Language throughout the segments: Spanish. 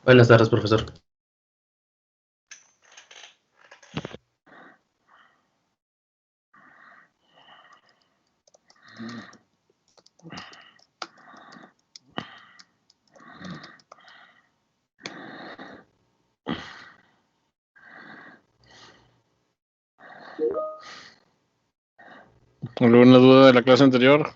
Buenas tardes, profesor. ¿Alguna duda de la clase anterior?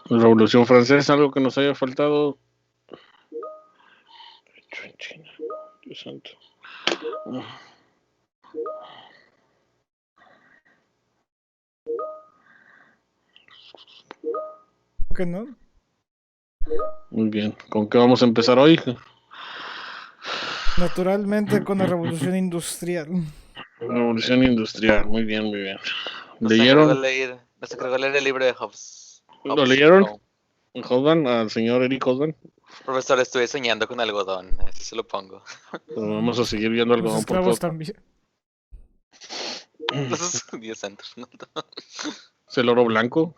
La Revolución Francesa, algo que nos haya faltado. Hecho en China, Dios santo. Que no. Muy bien, ¿con qué vamos a empezar hoy? Naturalmente con la revolución industrial. Revolución Industrial, muy bien, muy bien. Nos encargó ¿Leyeron? leer el libro de Hobbes. ¿Lo leyeron? No. Hosban, al señor Eric Hosban. Profesor, estuve soñando con algodón, así se lo pongo. Pero vamos a seguir viendo Los algodón por esclavos todo. también. Dios santo. ¿Es el oro blanco?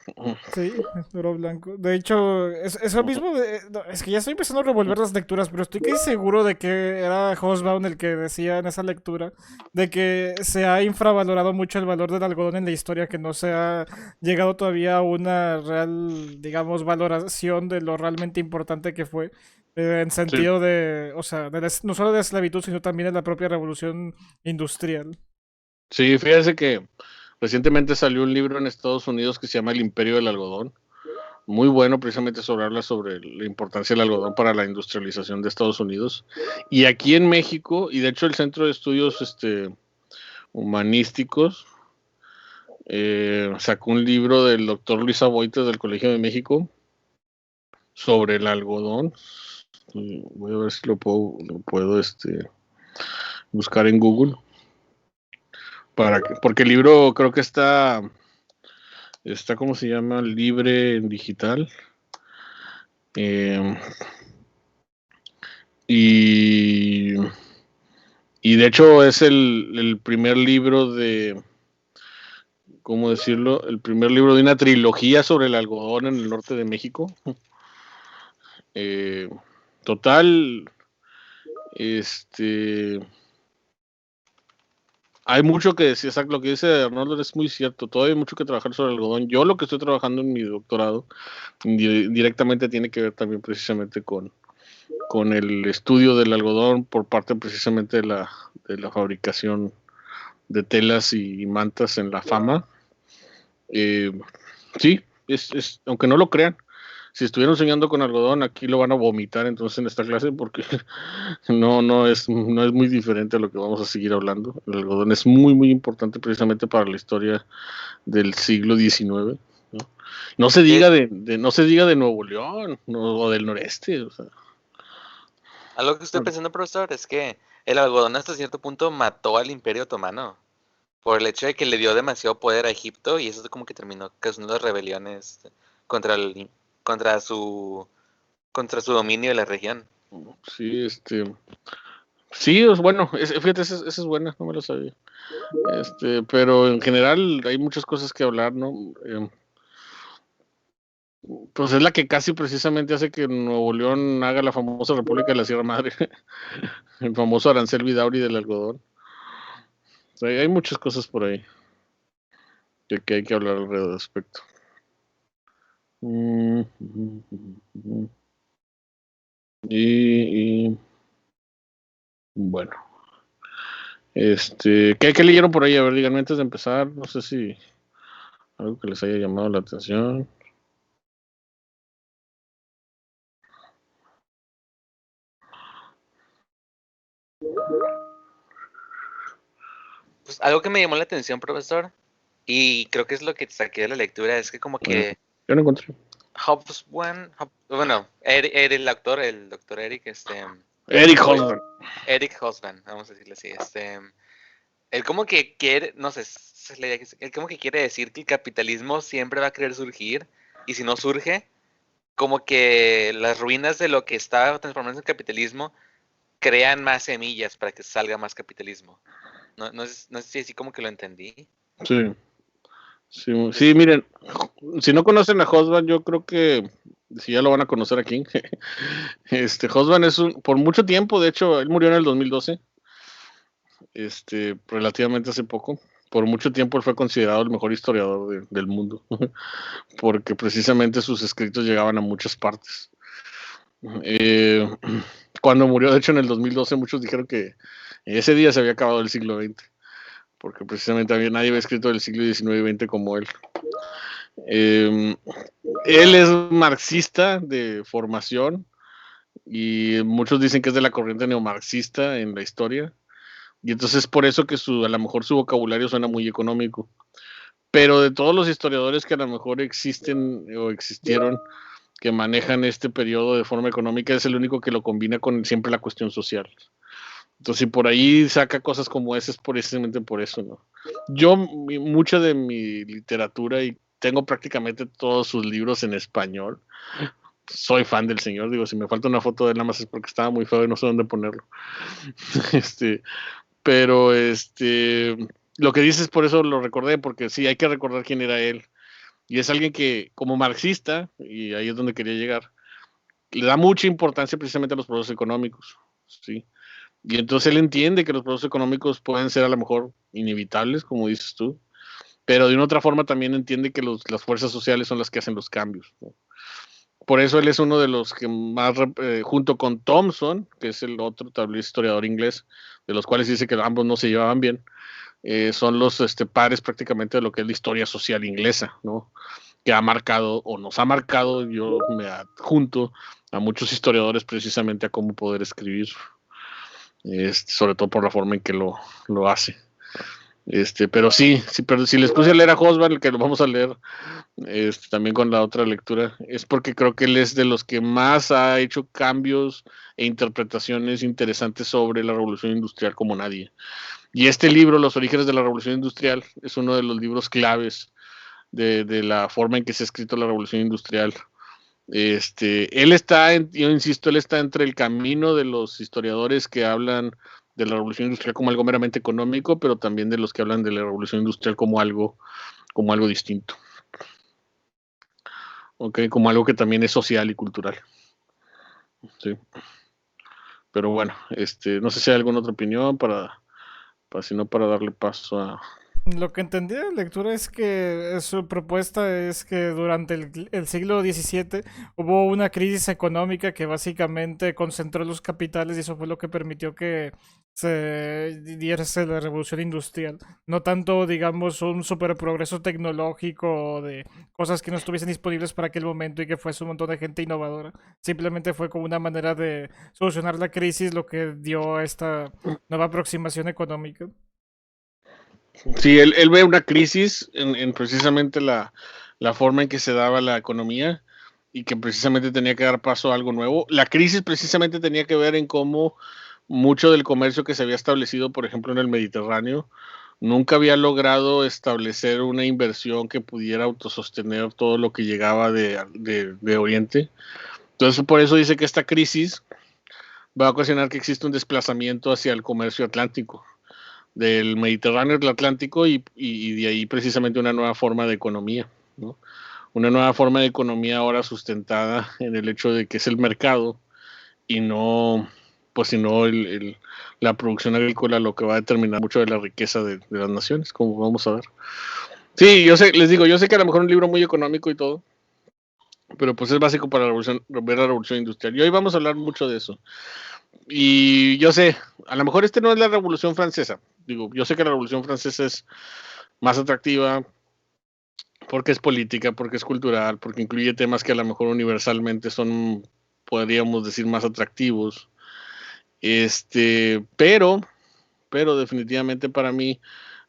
Sí, oro blanco. De hecho, eso mismo, no, es que ya estoy empezando a revolver las lecturas, pero estoy casi seguro de que era Hobsbawm el que decía en esa lectura de que se ha infravalorado mucho el valor del algodón en la historia, que no se ha llegado todavía a una real, digamos, valoración de lo realmente importante que fue. En Sí. sentido de, o sea, no solo de esclavitud, sino también de la propia revolución industrial. Sí, fíjese que recientemente salió un libro en Estados Unidos que se llama El Imperio del Algodón. Muy bueno, precisamente habla sobre la importancia del algodón para la industrialización de Estados Unidos. Y aquí en México, y de hecho el Centro de Estudios Humanísticos sacó un libro del doctor Luis Aboites del Colegio de México sobre el algodón. Voy a ver si lo puedo buscar en Google. Porque el libro creo que está, ¿cómo se llama? Libre en digital. Y de hecho es el primer libro de, ¿cómo decirlo? El primer libro de una trilogía sobre el algodón en el norte de México. Total, hay mucho que decir, exacto, lo que dice Arnoldo es muy cierto, todavía hay mucho que trabajar sobre el algodón. Yo lo que estoy trabajando en mi doctorado directamente tiene que ver también precisamente con el estudio del algodón por parte precisamente de la fabricación de telas y mantas en la fama. Sí, aunque no lo crean, si estuvieron soñando con algodón, aquí lo van a vomitar entonces en esta clase porque no es muy diferente a lo que vamos a seguir hablando. El algodón es muy, muy importante precisamente para la historia del siglo XIX. No, no se diga no se diga de Nuevo León o del noreste. O sea. Algo que estoy pensando, profesor, es que el algodón hasta cierto punto mató al Imperio Otomano por el hecho de que le dio demasiado poder a Egipto y eso como que terminó causando las rebeliones contra el, contra su contra su dominio de la región. Sí, sí, bueno, fíjate, esa es buena, no me lo sabía. Pero en general hay muchas cosas que hablar, ¿no? Pues es la que casi precisamente hace que Nuevo León haga la famosa República de la Sierra Madre, el famoso arancel Vidauri del algodón. O sea, hay muchas cosas por ahí que hay que hablar alrededor del respecto. Y bueno, ¿qué leyeron por ahí? A ver, díganme antes de empezar, no sé si algo que les haya llamado la atención. Pues algo que me llamó la atención, profesor, y creo que es lo que saqué de la lectura, es que como que Yo no encontré. el doctor Eric, Eric Hosban. Eric Hobsbawm, vamos a decirle así, él como que quiere, no sé, él como que quiere decir que el capitalismo siempre va a querer surgir, y si no surge, como que las ruinas de lo que está transformándose en capitalismo crean más semillas para que salga más capitalismo. No sé si así como que lo entendí. Sí, Sí, miren, si no conocen a Hosban, yo creo que si ya lo van a conocer aquí. Hosban es por mucho tiempo, de hecho, él murió en el 2012, relativamente hace poco. Por mucho tiempo él fue considerado el mejor historiador del mundo, porque precisamente sus escritos llegaban a muchas partes. Eh, Cuando murió, de hecho, en el 2012, muchos dijeron que ese día se había acabado el siglo XX, porque precisamente nadie había escrito del siglo XIX y XX como él. Él es marxista de formación y muchos dicen que es de la corriente neomarxista en la historia. Y entonces por eso que a lo mejor su vocabulario suena muy económico. Pero de todos los historiadores que a lo mejor existen o existieron que manejan este periodo de forma económica, es el único que lo combina con siempre la cuestión social. Entonces, si por ahí saca cosas como esas, es precisamente por eso, ¿no? Yo, mucha de mi literatura, y tengo prácticamente todos sus libros en español, soy fan del señor, digo, si me falta una foto de él nada más es porque estaba muy feo y no sé dónde ponerlo. Pero lo que dices por eso lo recordé, porque sí, hay que recordar quién era él. Y es alguien que, como marxista, y ahí es donde quería llegar, le da mucha importancia precisamente a los procesos económicos, ¿sí? Y entonces él entiende que los procesos económicos pueden ser a lo mejor inevitables, como dices tú, pero de una otra forma también entiende que las fuerzas sociales son las que hacen los cambios, ¿no? Por eso él es uno de los que más, junto con Thompson, que es el otro tal vez historiador inglés, de los cuales dice que ambos no se llevaban bien, son los pares prácticamente de lo que es la historia social inglesa, ¿no? Que ha marcado o nos ha marcado, yo me adjunto a muchos historiadores precisamente a cómo poder escribir, sobre todo por la forma en que lo hace. Pero sí, pero si les puse a leer a Hosban, que lo vamos a leer también con la otra lectura, es porque creo que él es de los que más ha hecho cambios e interpretaciones interesantes sobre la revolución industrial como nadie. Y este libro, Los orígenes de la revolución industrial, es uno de los libros claves de la forma en que se ha escrito la revolución industrial. Él está, yo insisto, él está entre el camino de los historiadores que hablan de la revolución industrial como algo meramente económico, pero también de los que hablan de la revolución industrial como algo distinto. Okay, como algo que también es social y cultural. Sí. Pero bueno, no sé si hay alguna otra opinión para si no, para darle paso a... Lo que entendí de la lectura es que su propuesta es que durante el siglo XVII hubo una crisis económica que básicamente concentró los capitales y eso fue lo que permitió que se diese la revolución industrial. No tanto, digamos, un super progreso tecnológico de cosas que no estuviesen disponibles para aquel momento y que fuese un montón de gente innovadora. Simplemente fue como una manera de solucionar la crisis lo que dio a esta nueva aproximación económica. Sí, él ve una crisis en precisamente la forma en que se daba la economía y que precisamente tenía que dar paso a algo nuevo. La crisis precisamente tenía que ver en cómo mucho del comercio que se había establecido, por ejemplo, en el Mediterráneo, nunca había logrado establecer una inversión que pudiera autosostener todo lo que llegaba de Oriente. Entonces, por eso dice que esta crisis va a ocasionar que exista un desplazamiento hacia el comercio atlántico, del Mediterráneo al Atlántico y de ahí precisamente una nueva forma de economía, ¿no? Una nueva forma de economía ahora sustentada en el hecho de que es el mercado y no, pues sino la producción agrícola lo que va a determinar mucho de la riqueza de las naciones, como vamos a ver. Sí, yo sé, les digo, yo sé que a lo mejor un libro muy económico y todo, pero pues es básico para ver la revolución industrial. Y hoy vamos a hablar mucho de eso. Y yo sé, a lo mejor no es la Revolución Francesa. Digo, yo sé que la Revolución Francesa es más atractiva porque es política, porque es cultural, porque incluye temas que a lo mejor universalmente son, podríamos decir, más atractivos. Pero definitivamente para mí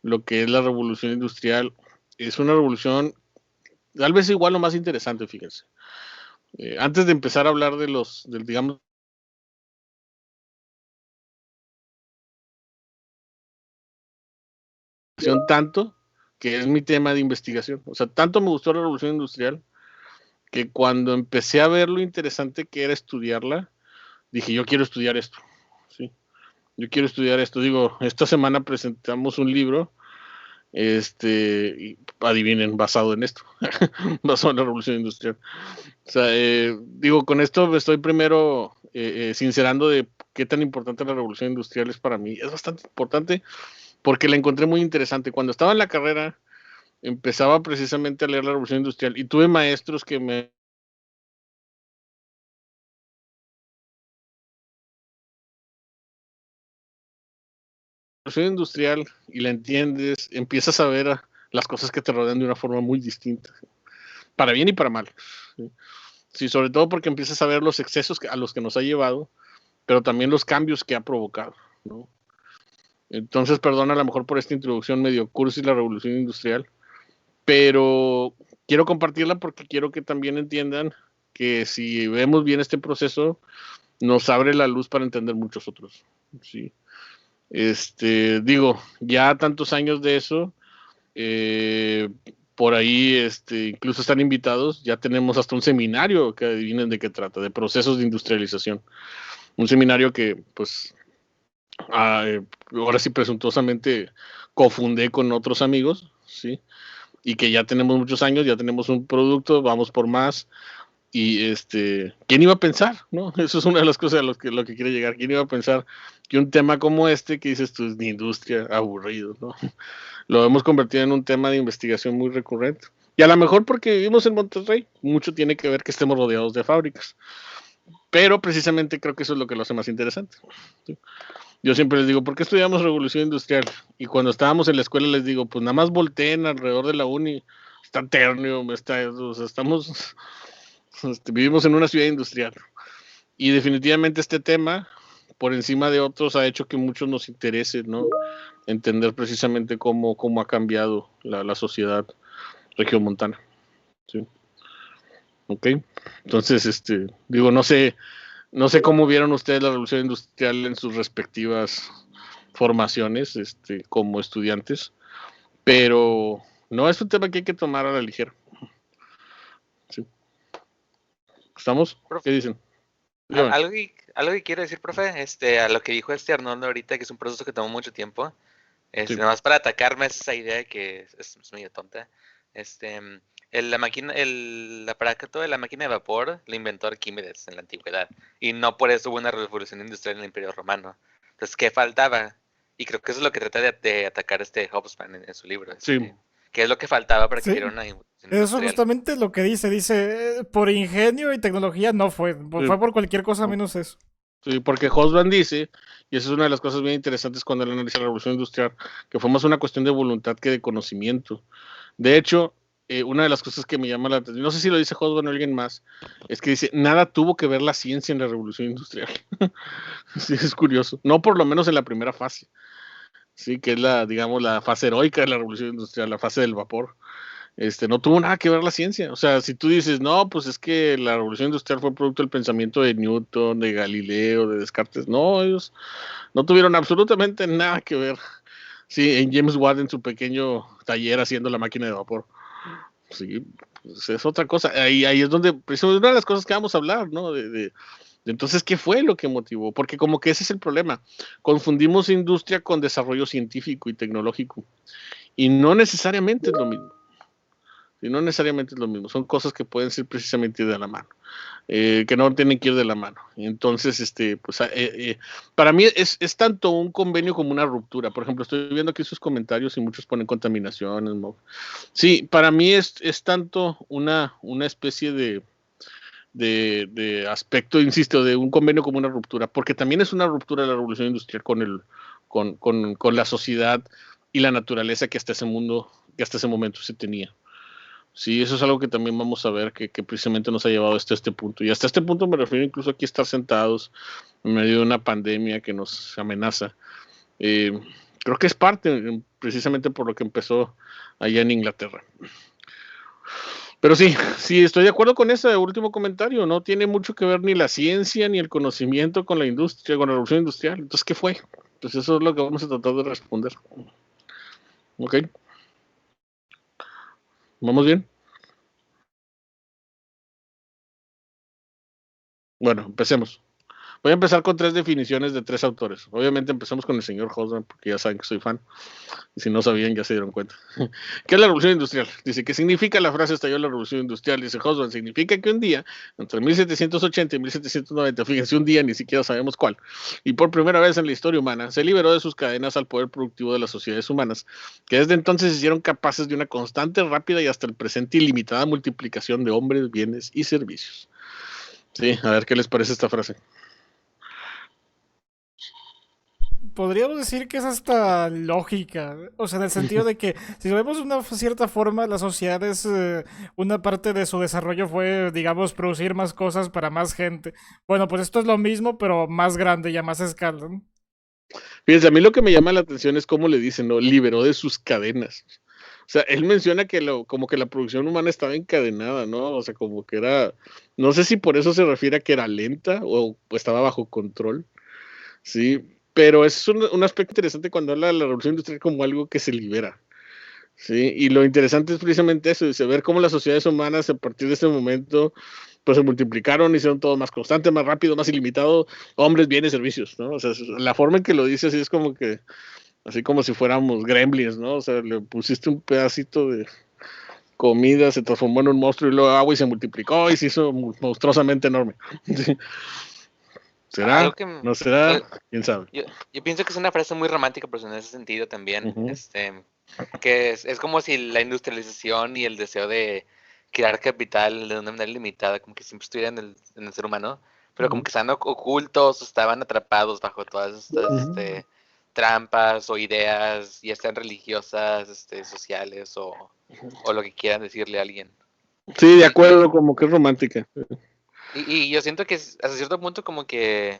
lo que es la Revolución Industrial es una revolución tal vez igual o más interesante, fíjense. Antes de empezar a hablar digamos, tanto que es mi tema de investigación. O sea, tanto me gustó la revolución industrial que cuando empecé a ver lo interesante que era estudiarla, dije, yo quiero estudiar esto. ¿Sí? Yo quiero estudiar esto. Digo, esta semana presentamos un libro y adivinen, basado en esto, basado en la revolución industrial. O sea, digo, con esto me estoy primero sincerando de qué tan importante la revolución industrial es para mí. Es bastante importante porque la encontré muy interesante. Cuando estaba en la carrera, empezaba precisamente a leer la revolución industrial y tuve maestros que me... La revolución industrial y la entiendes, empiezas a ver las cosas que te rodean de una forma muy distinta, para bien y para mal. Sí, sí, sobre todo porque empiezas a ver los excesos a los que nos ha llevado, pero también los cambios que ha provocado, ¿no? Entonces, perdona a lo mejor por esta introducción medio cursi la revolución industrial, pero quiero compartirla porque quiero que también entiendan que si vemos bien este proceso, nos abre la luz para entender muchos otros. Sí. Digo, ya tantos años de eso, eh, por ahí incluso están invitados, ya tenemos hasta un seminario que adivinen de qué trata, de procesos de industrialización. Un seminario que, pues, ahora sí presuntuosamente cofundé con otros amigos, ¿sí? Y que ya tenemos muchos años, ya tenemos un producto, vamos por más. Y ¿quién iba a pensar? ¿No? Eso es una de las cosas a lo que quiere llegar. ¿Quién iba a pensar que un tema como este, que dices tú, es de industria, aburrido, ¿no? Lo hemos convertido en un tema de investigación muy recurrente. Y a lo mejor porque vivimos en Monterrey, mucho tiene que ver que estemos rodeados de fábricas. Pero precisamente creo que eso es lo que lo hace más interesante. ¿Sí? Yo siempre les digo, ¿por qué estudiamos revolución industrial? Y cuando estábamos en la escuela les digo, pues nada más volteen alrededor de la uni, está Ternium, o sea, vivimos en una ciudad industrial. Y definitivamente este tema, por encima de otros, ha hecho que muchos nos interese, ¿no? Entender precisamente cómo ha cambiado la sociedad regiomontana. ¿Sí? Ok. Entonces, digo, no sé cómo vieron ustedes la revolución industrial en sus respectivas formaciones, como estudiantes, pero no es un tema que hay que tomar a la ligera. ¿Sí? ¿Estamos? ¿Qué Profe, dicen? Dígame. algo que quiero decir, profe, a lo que dijo Arnoldo ahorita, que es un proceso que tomó mucho tiempo, Sí. nada más para atacarme esa idea de que es medio tonta. Este, la máquina, el aparato de la máquina de vapor lo inventó Arquímedes en la antigüedad. Y no por eso hubo una revolución industrial en el Imperio Romano. Entonces, ¿qué faltaba? Y creo que eso es lo que trata de atacar Hobsbawm en su libro. Sí. ¿Qué es lo que faltaba para que Sí, hubiera una revolución eso industrial? justamente es lo que dice, por ingenio y tecnología no fue, Sí. fue por cualquier cosa menos eso. Sí, porque Hobsbawm dice, y eso es una de las cosas bien interesantes cuando él analiza la revolución industrial, que fue más una cuestión de voluntad que de conocimiento. De hecho, una de las cosas que me llama la atención, no sé si lo dice Hobsbawm o alguien más, es que dice, nada tuvo que ver la ciencia en la revolución industrial. Sí, es curioso. No por lo menos en la primera fase, sí, que es digamos, la fase heroica de la revolución industrial, la fase del vapor. No tuvo nada que ver la ciencia. O sea, si tú dices, no, pues es que la revolución industrial fue producto del pensamiento de Newton, de Galileo, de Descartes. No, ellos no tuvieron absolutamente nada que ver. Sí, en James Watt en su pequeño taller haciendo la máquina de vapor. Sí, pues es otra cosa. Ahí es donde, pues, es una de las cosas que vamos a hablar, ¿no? Entonces, ¿qué fue lo que motivó? Porque como que ese es el problema. Confundimos industria con desarrollo científico y tecnológico. Y no necesariamente es lo mismo. Y no necesariamente es lo mismo. Son cosas que pueden ser precisamente de la mano. Que no tienen que ir de la mano. Entonces, pues, para mí es tanto un convenio como una ruptura. Por ejemplo, estoy viendo aquí sus comentarios y muchos ponen contaminación. Sí, para mí es tanto una especie de aspecto, insisto, de un convenio como una ruptura, porque también es una ruptura de la revolución industrial con la sociedad y la naturaleza que hasta ese momento se tenía. Sí, eso es algo que también vamos a ver que precisamente nos ha llevado hasta este punto. Y hasta este punto me refiero incluso aquí a estar sentados en medio de una pandemia que nos amenaza. Eh, Creo que es parte precisamente por lo que empezó allá en Inglaterra. Pero sí, sí, estoy de acuerdo con ese último comentario. No tiene mucho que ver ni la ciencia ni el conocimiento con la industria, con la revolución industrial. Entonces, ¿qué fue? Pues eso es lo que vamos a tratar de responder. ¿Ok? ¿Vamos bien? Bueno, empecemos. Voy a empezar con 3 definiciones de 3 autores. Obviamente empezamos con el señor Hobsbawm, porque ya saben que soy fan. Y si no sabían, ya se dieron cuenta. ¿Qué es la revolución industrial? Dice, ¿qué significa la frase estalló la revolución industrial? Dice Hobsbawm, significa que un día, entre 1780 y 1790, fíjense, un día, ni siquiera sabemos cuál, y por primera vez en la historia humana, se liberó de sus cadenas al poder productivo de las sociedades humanas, que desde entonces se hicieron capaces de una constante, rápida y hasta el presente ilimitada multiplicación de hombres, bienes y servicios. Sí, a ver qué les parece esta frase. Podríamos decir que es hasta lógica, o sea, en el sentido de que si lo vemos de una cierta forma, la sociedad es una parte de su desarrollo fue, digamos, producir más cosas para más gente. Bueno, pues esto es lo mismo, pero más grande y a más escala, ¿no? Fíjense, a mí lo que me llama la atención es cómo le dicen, ¿no? Liberó de sus cadenas. O sea, él menciona que como que la producción humana estaba encadenada, ¿no? O sea, como que era, no sé si por eso se refiere a que era lenta o estaba bajo control, ¿sí? Pero es un aspecto interesante cuando habla de la revolución industrial como algo que se libera, ¿sí? Y lo interesante es precisamente eso, dice, ver cómo las sociedades humanas a partir de este momento pues se multiplicaron, hicieron todo más constante, más rápido, más ilimitado, hombres, bienes, servicios, ¿no? O sea, la forma en que lo dice así es como que, así como si fuéramos gremlins, ¿no? O sea, le pusiste un pedacito de comida, se transformó en un monstruo y luego agua y se multiplicó y se hizo monstruosamente enorme. ¿Sí? ¿Será? Algo que ¿No será? al- ¿Quién sabe? yo pienso que es una frase muy romántica, pero en ese sentido también, Ujú. que es como si la industrialización y el deseo de crear capital de una manera limitada, como que siempre estuvieran en el ser humano, pero como Ujú. que estaban ocultos, o estaban atrapados bajo todas estas Ujú. trampas o ideas, ya sean religiosas, sociales o lo que quieran decirle a alguien. Sí, de Y, y, acuerdo, como que es romántica. y yo siento que hasta cierto punto como que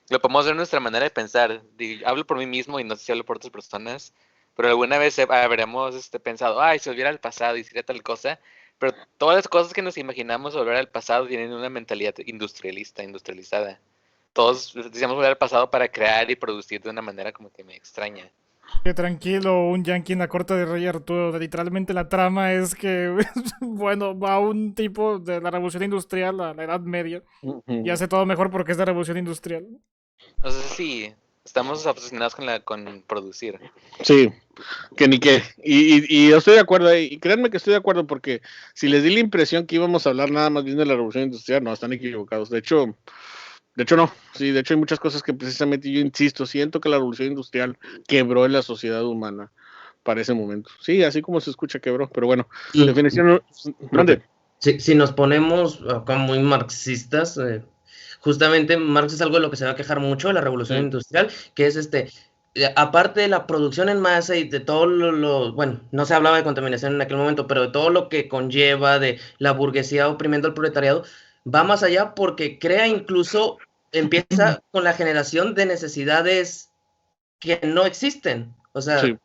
lo podemos ver en nuestra manera de pensar. Hablo por mí mismo y no sé si hablo por otras personas, pero alguna vez habremos pensado, ay, si volviera al pasado y sería tal cosa, pero todas las cosas que nos imaginamos volver al pasado tienen una mentalidad industrializada. Todos decíamos volver al pasado para crear y producir de una manera como que me extraña. Que tranquilo, un yankee en la corte de Rey Arturo. Literalmente la trama es que, bueno, va un tipo de la revolución industrial a la Edad Media y Ujú. hace todo mejor porque es la revolución industrial. No sé si estamos obsesionados con producir. Sí, que ni qué. Y yo estoy de acuerdo ahí. Y créanme que estoy de acuerdo porque si les di la impresión que íbamos a hablar nada más bien de la revolución industrial, no, están equivocados. De hecho no. Sí, de hecho hay muchas cosas que precisamente yo insisto, siento que la revolución industrial quebró en la sociedad humana para ese momento. Sí, así como se escucha quebró, pero bueno, Y, definición, profe, mande. si nos ponemos acá muy marxistas, justamente Marx es algo de lo que se va a quejar mucho de la revolución Sí. industrial, que es aparte de la producción en masa y de todo bueno, no se hablaba de contaminación en aquel momento, pero de todo lo que conlleva de la burguesía oprimiendo al proletariado, va más allá porque crea incluso, empieza con la generación de necesidades que no existen. O sea, Sí.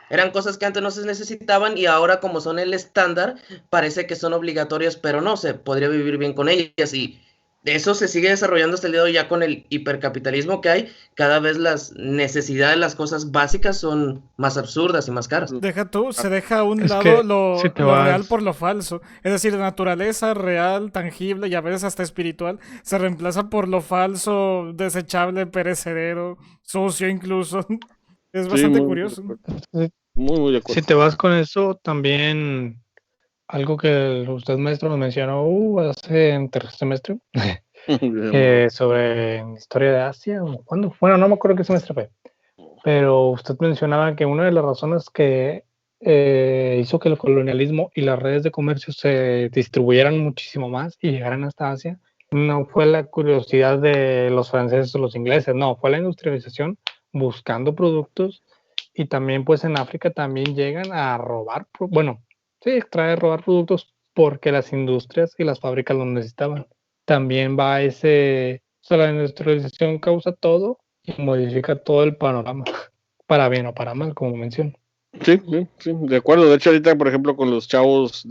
eran cosas que antes no se necesitaban y ahora como son el estándar, parece que son obligatorias, pero no, se podría vivir bien con ellas y eso se sigue desarrollando hasta el día de hoy ya con el hipercapitalismo que hay, cada vez las necesidades, las cosas básicas son más absurdas y más caras. Deja tú, se deja a un Es lado que si te lo real vas, por lo falso. Es decir, la naturaleza real, tangible y a veces hasta espiritual se reemplaza por lo falso, desechable, perecedero, sucio incluso. Es Sí, bastante muy, curioso. si muy de acuerdo. si te vas con eso, también algo que usted maestro nos mencionó hace en tercer semestre, sobre historia de Asia, ¿o cuándo? Bueno, no me acuerdo qué semestre fue, pero usted mencionaba que una de las razones que hizo que el colonialismo y las redes de comercio se distribuyeran muchísimo más y llegaran hasta Asia, no fue la curiosidad de los franceses o los ingleses, no, fue la industrialización buscando productos y también pues en África también llegan a robar, bueno, sí, robar productos porque las industrias y las fábricas lo necesitaban. También va o sea, la industrialización causa todo y modifica todo el panorama, para bien o para mal, como menciono. Sí, sí, sí, de acuerdo. De hecho, ahorita, por ejemplo, con los chavos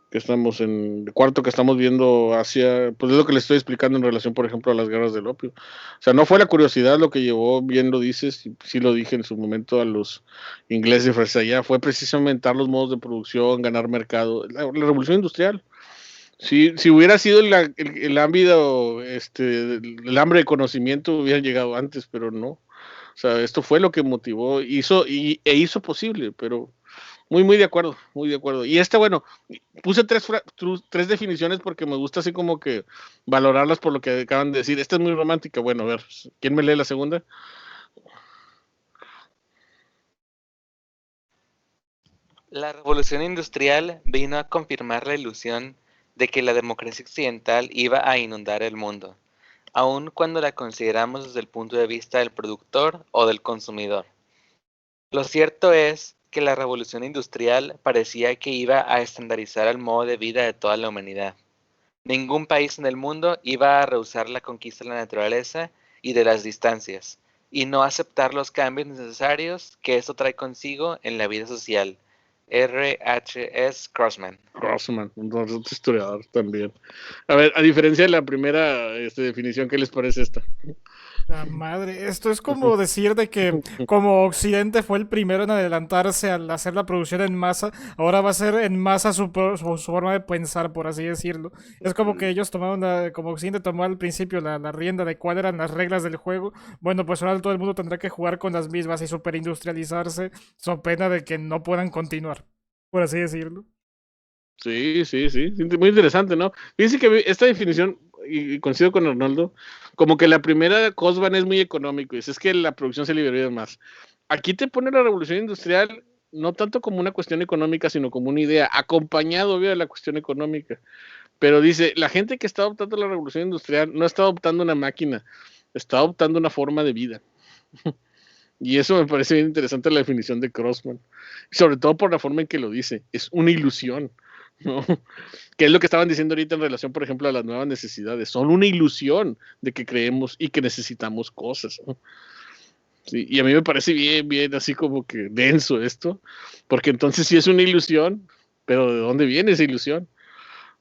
que estamos en el cuarto que estamos viendo hacia, pues es lo que les estoy explicando en relación, por ejemplo, a las guerras del opio. O sea, no fue la curiosidad lo que llevó, bien lo dices, y sí lo dije en su momento a los ingleses y franceses allá, fue precisamente aumentar los modos de producción, ganar mercado, la revolución industrial. Si hubiera sido el ámbito, el hambre de conocimiento, hubieran llegado antes, pero no. O sea, esto fue lo que motivó, hizo posible, pero muy de acuerdo, muy de acuerdo. Y bueno, puse tres definiciones porque me gusta así como que valorarlas por lo que acaban de decir. Esta es muy romántica. Bueno, a ver, ¿quién me lee la segunda? La revolución industrial vino a confirmar la ilusión de que la democracia occidental iba a inundar el mundo, aun cuando la consideramos desde el punto de vista del productor o del consumidor. Lo cierto es que la revolución industrial parecía que iba a estandarizar el modo de vida de toda la humanidad. Ningún país en el mundo iba a rehusar la conquista de la naturaleza y de las distancias, y no aceptar los cambios necesarios que esto trae consigo en la vida social. R.H.S. Crossman. Crossman, un historiador también. A ver, a diferencia de la primera definición, ¿qué les parece esta? La madre, esto es como decir de que como Occidente fue el primero en adelantarse al hacer la producción en masa, ahora va a ser en masa su forma de pensar, por así decirlo. Es como que ellos tomaron, como Occidente tomó al principio la rienda de cuáles eran las reglas del juego. Bueno, pues ahora todo el mundo tendrá que jugar con las mismas y superindustrializarse, so pena de que no puedan continuar, por así decirlo. Sí, muy interesante, ¿no? Fíjense que esta definición, y coincido con Arnoldo, como que la primera Cosban es muy económico, y es que la producción se liberaría más. Aquí te pone la revolución industrial no tanto como una cuestión económica, sino como una idea, acompañado, obvio, de la cuestión económica. Pero dice, la gente que está adoptando la revolución industrial no está adoptando una máquina, está adoptando una forma de vida. Y eso me parece bien interesante la definición de Crossman, sobre todo por la forma en que lo dice, es una ilusión, ¿no? Que es lo que estaban diciendo ahorita en relación, por ejemplo, a las nuevas necesidades, son una ilusión de que creemos y que necesitamos cosas, ¿no? Sí, y a mí me parece bien así como que denso esto, porque entonces sí es una ilusión, pero ¿de dónde viene esa ilusión?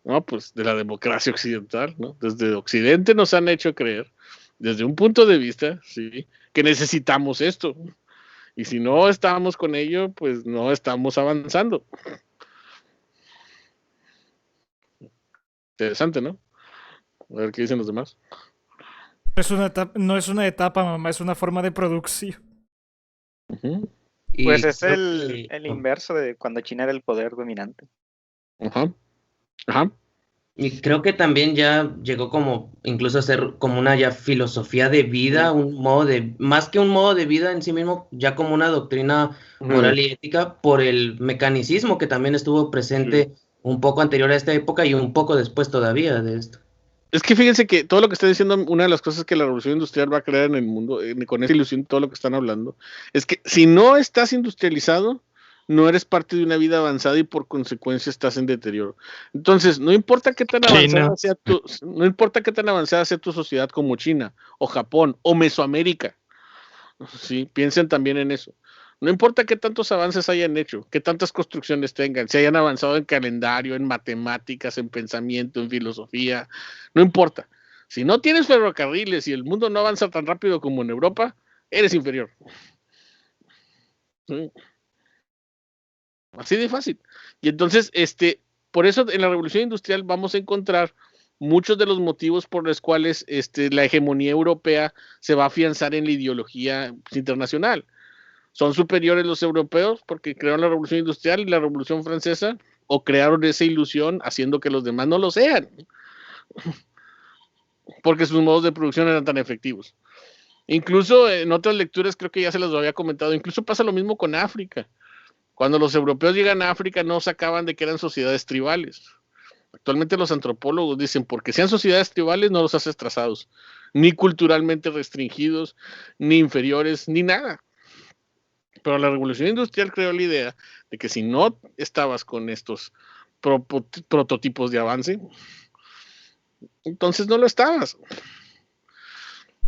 No, pues de la democracia occidental, ¿no? Desde Occidente nos han hecho creer, desde un punto de vista, sí, que necesitamos esto. Y si no estamos con ello, pues no estamos avanzando. Interesante, ¿no? A ver qué dicen los demás. No es una etapa, mamá, es una forma de producción. Uh-huh. Pues es el inverso de cuando China era el poder dominante. Ajá. Ajá. Y creo que también ya llegó como incluso a ser como una ya filosofía de vida, un modo más que un modo de vida en sí mismo, ya como una doctrina moral y ética por el mecanicismo que también estuvo presente un poco anterior a esta época y un poco después todavía de esto. Es que fíjense que todo lo que está diciendo, una de las cosas que la revolución industrial va a crear en el mundo, con esa ilusión, todo lo que están hablando, es que si no estás industrializado, no eres parte de una vida avanzada y por consecuencia estás en deterioro. Entonces, no importa qué tan avanzada sea tu sociedad como China o Japón o Mesoamérica. Sí, piensen también en eso. No importa qué tantos avances hayan hecho, qué tantas construcciones tengan, si hayan avanzado en calendario, en matemáticas, en pensamiento, en filosofía, no importa. Si no tienes ferrocarriles y el mundo no avanza tan rápido como en Europa, eres inferior. ¿Sí? Así de fácil. Y entonces, por eso en la revolución industrial vamos a encontrar muchos de los motivos por los cuales la hegemonía europea se va a afianzar en la ideología internacional. Son superiores los europeos porque crearon la revolución industrial y la revolución francesa, o crearon esa ilusión haciendo que los demás no lo sean, porque sus modos de producción eran tan efectivos. Incluso en otras lecturas, creo que ya se los había comentado, incluso pasa lo mismo con África. Cuando los europeos llegan a África no sacaban de que eran sociedades tribales. Actualmente los antropólogos dicen, porque sean sociedades tribales no los haces trazados, ni culturalmente restringidos, ni inferiores, ni nada. Pero la revolución industrial creó la idea de que si no estabas con estos prototipos de avance, entonces no lo estabas.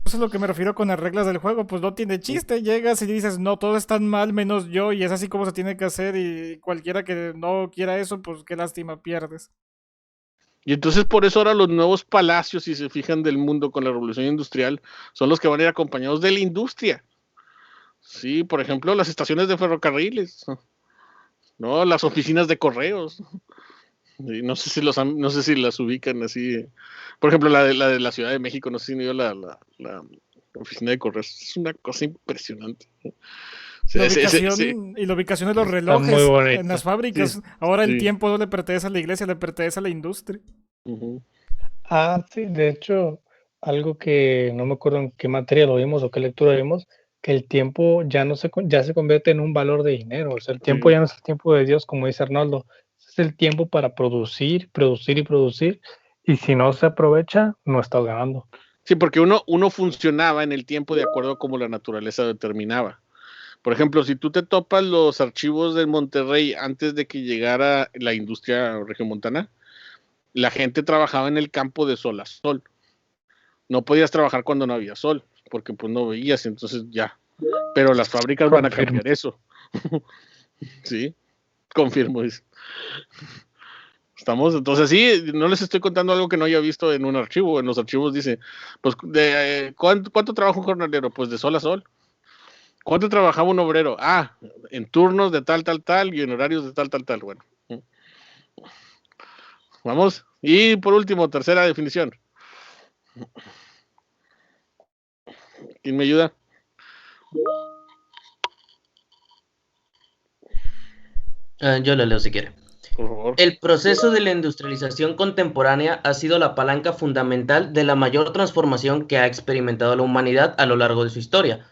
Eso es lo que me refiero con las reglas del juego, pues no tiene chiste, llegas y dices, no, todos están mal menos yo, y es así como se tiene que hacer, y cualquiera que no quiera eso, pues qué lástima, pierdes. Y entonces por eso ahora los nuevos palacios, si se fijan, del mundo con la revolución industrial, son los que van a ir acompañados de la industria. Sí, por ejemplo, las estaciones de ferrocarriles, ¿no? Las oficinas de correos. Y no sé si no sé si las ubican así. Por ejemplo, la de la Ciudad de México, no sé si no la oficina de correos. Es una cosa impresionante. O sea, La ubicación de los Está relojes muy en bonito. las fábricas. Sí, Ahora el sí. tiempo no le pertenece a la iglesia, le pertenece a la industria. Ujú. Sí, de hecho, algo que no me acuerdo en qué materia lo vimos o qué lectura vimos, que el tiempo ya se convierte en un valor de dinero. O sea, el tiempo Sí. ya no es el tiempo de Dios, como dice Arnoldo. Es el tiempo para producir, producir y producir. Y si no se aprovecha, no estás ganando. Sí, porque uno funcionaba en el tiempo de acuerdo a como la naturaleza determinaba. Por ejemplo, si tú te topas los archivos de Monterrey antes de que llegara la industria regiomontana, la gente trabajaba en el campo de sol a sol. No podías trabajar cuando no había sol, porque pues no veías, entonces ya. Pero las fábricas van a Confirmo. cambiar eso. Sí, confirmo eso. Estamos, entonces sí, no les estoy contando algo que no haya visto en un archivo. En los archivos dice, pues, ¿cuánto trabaja un jornalero? Pues de sol a sol. ¿Cuánto trabajaba un obrero? En turnos de tal, y en horarios de tal. Bueno, vamos. Y por último, tercera definición. ¿Quién me ayuda? Yo lo leo si quiere. Por favor. El proceso de la industrialización contemporánea ha sido la palanca fundamental de la mayor transformación que ha experimentado la humanidad a lo largo de su historia.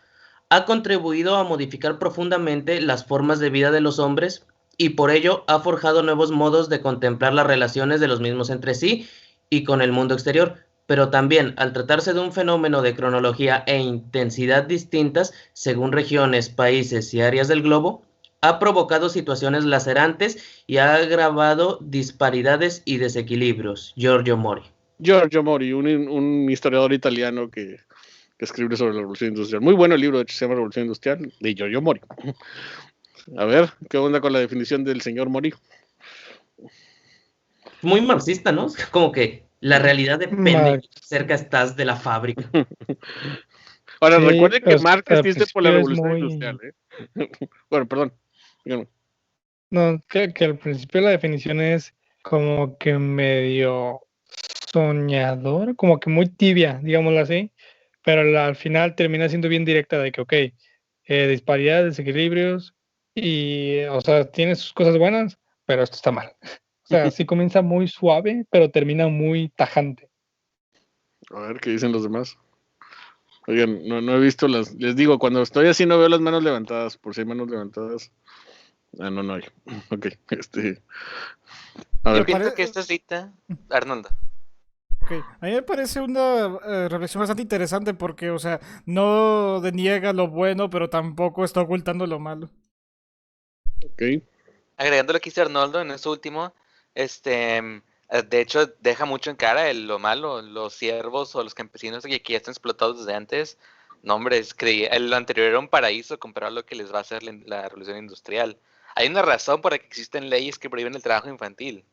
Ha contribuido a modificar profundamente las formas de vida de los hombres y por ello ha forjado nuevos modos de contemplar las relaciones de los mismos entre sí y con el mundo exterior, pero también, al tratarse de un fenómeno de cronología e intensidad distintas según regiones, países y áreas del globo, ha provocado situaciones lacerantes y ha agravado disparidades y desequilibrios. Giorgio Mori. Giorgio Mori, un historiador italiano que escribe sobre la Revolución Industrial. Muy bueno el libro, de hecho, se llama Revolución Industrial, de Giorgio Mori. A ver, ¿qué onda con la definición del señor Mori? Muy marxista, ¿no? Como que la realidad depende de qué cerca estás de la fábrica. Ahora, Sí, recuerden que Marx al existe por la principio es Revolución muy... Industrial, ¿eh? Bueno, perdón. Díganme. No, que al principio la definición es como que medio soñador, como que muy tibia, digámoslo así, pero al final termina siendo bien directa de que, ok, disparidades, desequilibrios, y, o sea, tiene sus cosas buenas, pero esto está mal. O sea, sí comienza muy suave, pero termina muy tajante. A ver, ¿qué dicen los demás? Oigan, no he visto les digo, cuando estoy así no veo las manos levantadas, por si hay manos levantadas. No hay. Ok, a Yo ver. pienso que esta cita, Arnoldo. Okay. A mí me parece una reflexión bastante interesante porque, o sea, no deniega lo bueno, pero tampoco está ocultando lo malo. Ok. Agregando lo que dice Arnoldo en eso último, de hecho deja mucho en cara lo malo, los siervos o los campesinos que aquí ya están explotados desde antes. No, hombre, el anterior era un paraíso comparado a lo que les va a hacer la revolución industrial. Hay una razón por la que existen leyes que prohíben el trabajo infantil.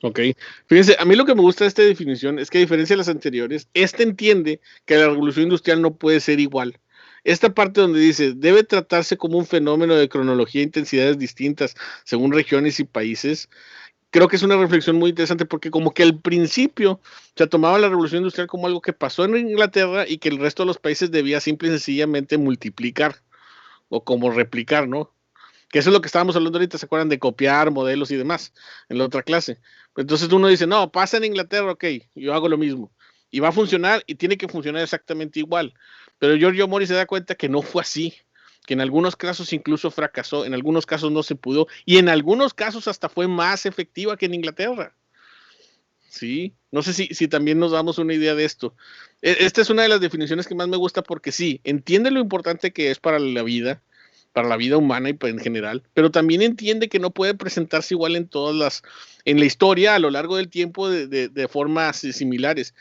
Ok. Fíjense, a mí lo que me gusta de esta definición es que a diferencia de las anteriores, entiende que la revolución industrial no puede ser igual. Esta parte donde dice, debe tratarse como un fenómeno de cronología e intensidades distintas según regiones y países, creo que es una reflexión muy interesante porque como que al principio se tomaba la revolución industrial como algo que pasó en Inglaterra y que el resto de los países debía simple y sencillamente multiplicar o como replicar, ¿no? Que eso es lo que estábamos hablando ahorita, ¿se acuerdan de copiar modelos y demás en la otra clase? Entonces uno dice, no, pasa en Inglaterra, ok, yo hago lo mismo. Y va a funcionar y tiene que funcionar exactamente igual. Pero Giorgio Mori se da cuenta que no fue así, que en algunos casos incluso fracasó, en algunos casos no se pudo y en algunos casos hasta fue más efectiva que en Inglaterra. Sí, no sé si también nos damos una idea de esto. Esta es una de las definiciones que más me gusta porque sí, entiende lo importante que es para la vida humana y en general, pero también entiende que no puede presentarse igual en la historia a lo largo del tiempo de formas similares.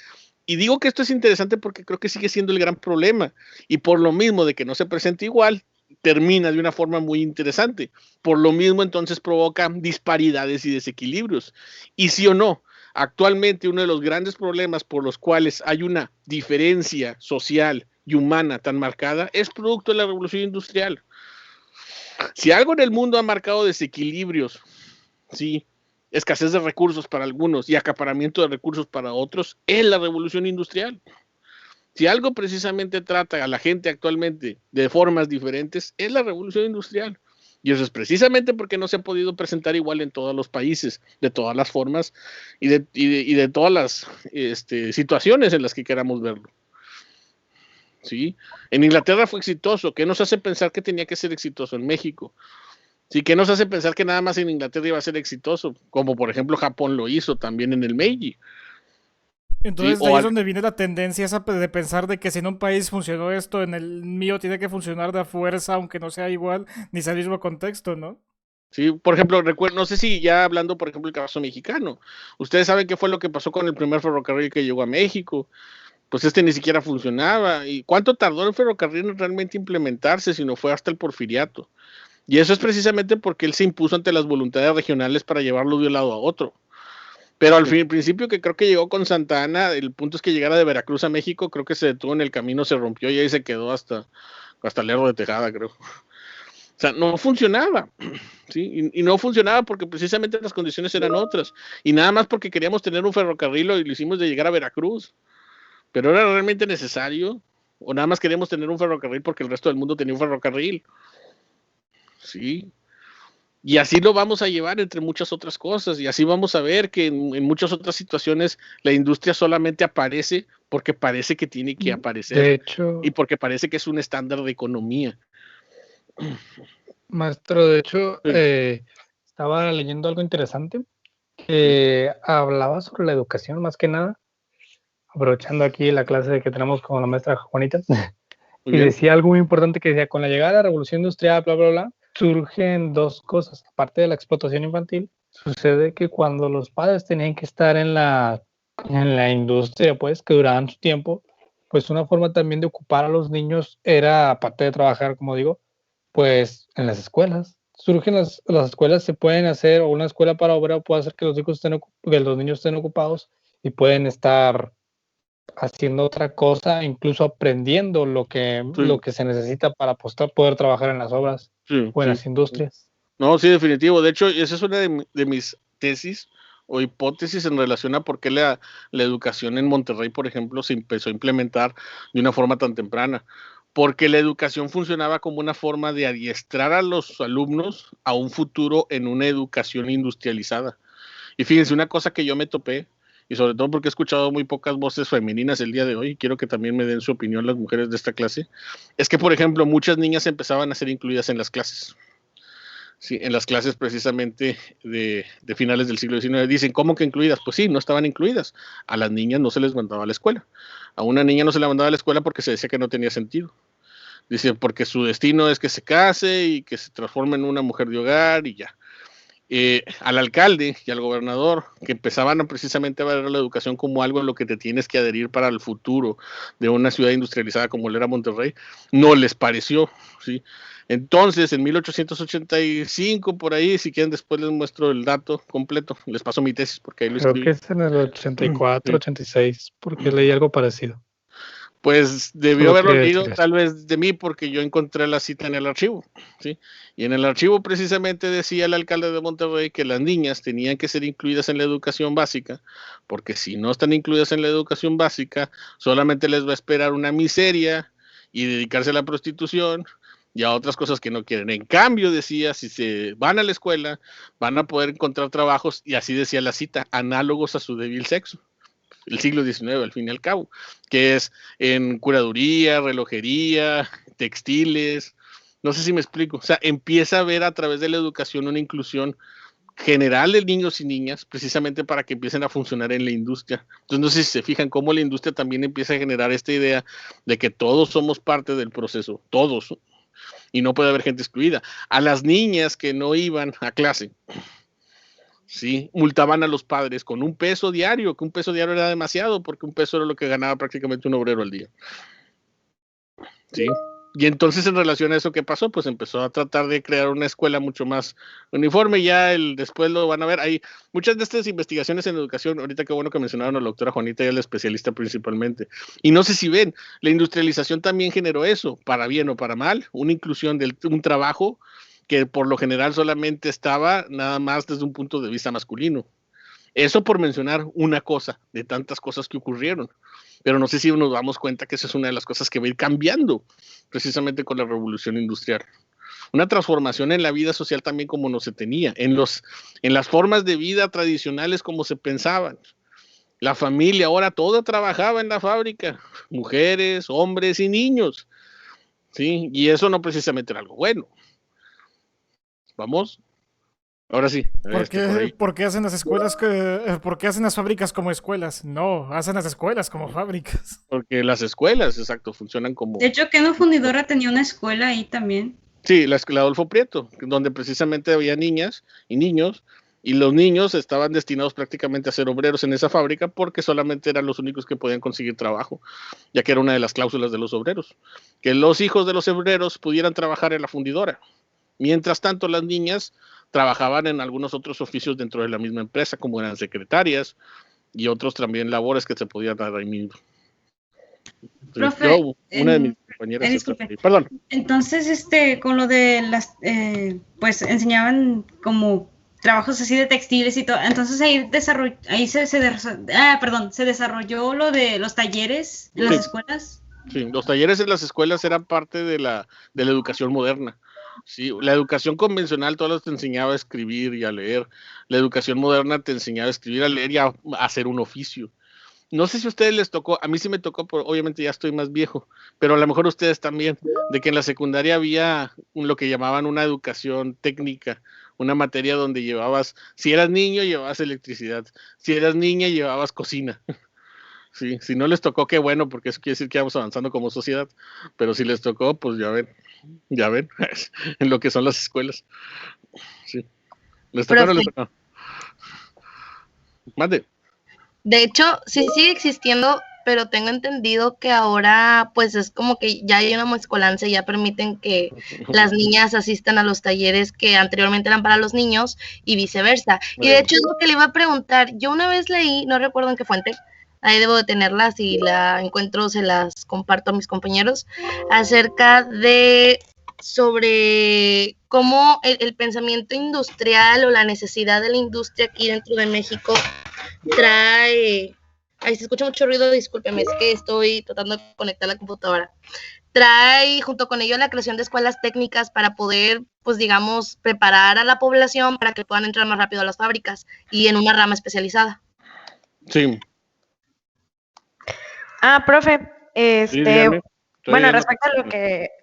Y digo que esto es interesante porque creo que sigue siendo el gran problema. Y por lo mismo de que no se presenta igual, termina de una forma muy interesante. Por lo mismo, entonces provoca disparidades y desequilibrios. Y sí o no, actualmente uno de los grandes problemas por los cuales hay una diferencia social y humana tan marcada es producto de la revolución industrial. Si algo en el mundo ha marcado desequilibrios ¿sí? Escasez de recursos para algunos y acaparamiento de recursos para otros, es la revolución industrial. Si algo precisamente trata a la gente actualmente de formas diferentes, es la revolución industrial. Y eso es precisamente porque no se ha podido presentar igual en todos los países, de todas las formas y de todas las situaciones en las que queramos verlo. ¿Sí? En Inglaterra fue exitoso. ¿Qué nos hace pensar que tenía que ser exitoso en México? Sí, ¿qué nos hace pensar que nada más en Inglaterra iba a ser exitoso? Como por ejemplo Japón lo hizo también en el Meiji. Entonces Sí, de ahí es donde viene la tendencia esa de pensar de que si en un país funcionó esto, en el mío tiene que funcionar de a fuerza, aunque no sea igual, ni sea el mismo contexto, ¿no? Sí, por ejemplo, no sé si ya hablando, por ejemplo, el caso mexicano, ustedes saben qué fue lo que pasó con el primer ferrocarril que llegó a México. Pues ni siquiera funcionaba. ¿Y cuánto tardó el ferrocarril en realmente implementarse si no fue hasta el Porfiriato? Y eso es precisamente porque él se impuso ante las voluntades regionales para llevarlo de un lado a otro. Pero al principio que creo que llegó con Santa Ana, el punto es que llegara de Veracruz a México, creo que se detuvo en el camino, se rompió y ahí se quedó hasta Lerdo de Tejada, creo. O sea, no funcionaba, ¿sí? Y no funcionaba porque precisamente las condiciones eran otras. Y nada más porque queríamos tener un ferrocarril y lo hicimos de llegar a Veracruz. Pero ¿era realmente necesario? ¿O nada más queríamos tener un ferrocarril porque el resto del mundo tenía un ferrocarril? Sí. Y así lo vamos a llevar entre muchas otras cosas. Y así vamos a ver que en muchas otras situaciones la industria solamente aparece porque parece que tiene que aparecer. De hecho, y porque parece que es un estándar de economía. maestro, de hecho, Sí. estaba leyendo algo interesante que hablaba sobre la educación más que nada, aprovechando aquí la clase que tenemos con la maestra Juanita, Muy y bien. decía algo muy importante que decía, con la llegada de la revolución industrial, bla, bla, bla, surgen dos cosas. Aparte de la explotación infantil, sucede que cuando los padres tenían que estar en la industria, pues, que duraban su tiempo, pues una forma también de ocupar a los niños era, aparte de trabajar, como digo, pues en las escuelas. Surgen las escuelas, se pueden hacer, o una escuela para obra puede hacer que los niños estén ocupados y pueden estar haciendo otra cosa, incluso aprendiendo lo que se necesita para poder trabajar en las obras o en las industrias. No, sí, definitivo. De hecho, esa es una de mis tesis o hipótesis en relación a por qué la educación en Monterrey, por ejemplo, se empezó a implementar de una forma tan temprana. Porque la educación funcionaba como una forma de adiestrar a los alumnos a un futuro en una educación industrializada. Y fíjense, una cosa que yo me topé, y sobre todo porque he escuchado muy pocas voces femeninas el día de hoy, y quiero que también me den su opinión las mujeres de esta clase, es que, por ejemplo, muchas niñas empezaban a ser incluidas en las clases. Sí, en las clases precisamente de finales del siglo XIX. Dicen, ¿cómo que incluidas? Pues sí, no estaban incluidas. A las niñas no se les mandaba a la escuela. A una niña no se la mandaba a la escuela porque se decía que no tenía sentido. Dice, porque su destino es que se case y que se transforme en una mujer de hogar y ya. Al alcalde y al gobernador, que empezaban precisamente a ver la educación como algo en lo que te tienes que adherir para el futuro de una ciudad industrializada como lo era Monterrey, no les pareció, ¿sí? Entonces, en 1885, por ahí, si quieren después les muestro el dato completo, les paso mi tesis porque ahí lo escribí. Creo que es en el 84, 86, porque leí algo parecido. Pues debió haberlo leído tal vez de mí porque yo encontré la cita en el archivo, ¿sí? Y en el archivo precisamente decía el alcalde de Monterrey que las niñas tenían que ser incluidas en la educación básica, porque si no están incluidas en la educación básica, solamente les va a esperar una miseria y dedicarse a la prostitución y a otras cosas que no quieren. En cambio, decía, si se van a la escuela, van a poder encontrar trabajos, y así decía la cita, análogos a su débil sexo. El siglo XIX, al fin y al cabo, que es en curaduría, relojería, textiles, no sé si me explico, o sea, empieza a ver a través de la educación una inclusión general de niños y niñas, precisamente para que empiecen a funcionar en la industria. Entonces, no sé si se fijan cómo la industria también empieza a generar esta idea de que todos somos parte del proceso, todos, y no puede haber gente excluida. A las niñas que no iban a clase, sí, multaban a los padres con $1 diario, que $1 diario era demasiado, porque $1 era lo que ganaba prácticamente un obrero al día. Sí. Y entonces, en relación a eso, ¿qué pasó? Pues empezó a tratar de crear una escuela mucho más uniforme. Ya después lo van a ver. Hay muchas de estas investigaciones en educación. Ahorita qué bueno que mencionaron a la doctora Juanita, ella es la especialista principalmente. Y no sé si ven, la industrialización también generó eso, para bien o para mal, una inclusión de un trabajo que por lo general solamente estaba nada más desde un punto de vista masculino. Eso por mencionar una cosa de tantas cosas que ocurrieron. Pero no sé si nos damos cuenta que esa es una de las cosas que va a ir cambiando precisamente con la revolución industrial. Una transformación en la vida social también como no se tenía, en las formas de vida tradicionales como se pensaban. La familia ahora toda trabajaba en la fábrica, mujeres, hombres y niños, ¿sí? Y eso no precisamente era algo bueno. ¿Vamos? Ahora sí. ¿Por qué hacen las escuelas por qué hacen las fábricas como escuelas? No, hacen las escuelas como fábricas. Porque las escuelas, exacto, funcionan como... De hecho, ¿qué no Fundidora tenía una escuela ahí también? Sí, la escuela Adolfo Prieto, donde precisamente había niñas y niños, y los niños estaban destinados prácticamente a ser obreros en esa fábrica porque solamente eran los únicos que podían conseguir trabajo, ya que era una de las cláusulas de los obreros, que los hijos de los obreros pudieran trabajar en la fundidora. Mientras tanto, las niñas trabajaban en algunos otros oficios dentro de la misma empresa, como eran secretarias y otros también labores que se podían dar ahí mismo. Profe, una de mis compañeras... disculpe. Perdón. Entonces, con lo de las, pues enseñaban como trabajos así de textiles y todo. Entonces ahí se desarrolló lo de los talleres en las escuelas. Sí, los talleres en las escuelas eran parte de la educación moderna. Sí, la educación convencional todas te enseñaba a escribir y a leer. La educación moderna te enseñaba a escribir, a leer y a hacer un oficio. No sé si a ustedes les tocó, a mí sí me tocó, obviamente ya estoy más viejo, pero a lo mejor ustedes también, de que en la secundaria había lo que llamaban una educación técnica, una materia donde llevabas, si eras niño llevabas electricidad, si eras niña llevabas cocina. Sí, si no les tocó, qué bueno, porque eso quiere decir que vamos avanzando como sociedad, pero si les tocó, pues ya ven, en lo que son las escuelas. Sí. ¿Les tocó o no les tocó? Mande. De hecho, sí sigue existiendo, pero tengo entendido que ahora pues es como que ya hay una mezcolanza y ya permiten que las niñas asistan a los talleres que anteriormente eran para los niños y viceversa. Y de hecho es lo que le iba a preguntar. Yo una vez leí, no recuerdo en qué fuente, ahí debo de tenerla, si la encuentro se las comparto a mis compañeros, acerca de sobre cómo el pensamiento industrial o la necesidad de la industria aquí dentro de México trae, ahí se escucha mucho ruido, discúlpeme, es que estoy tratando de conectar la computadora, trae junto con ello la creación de escuelas técnicas para poder, pues digamos, preparar a la población para que puedan entrar más rápido a las fábricas y en una rama especializada. Sí. Profe, Sí, bueno, respecto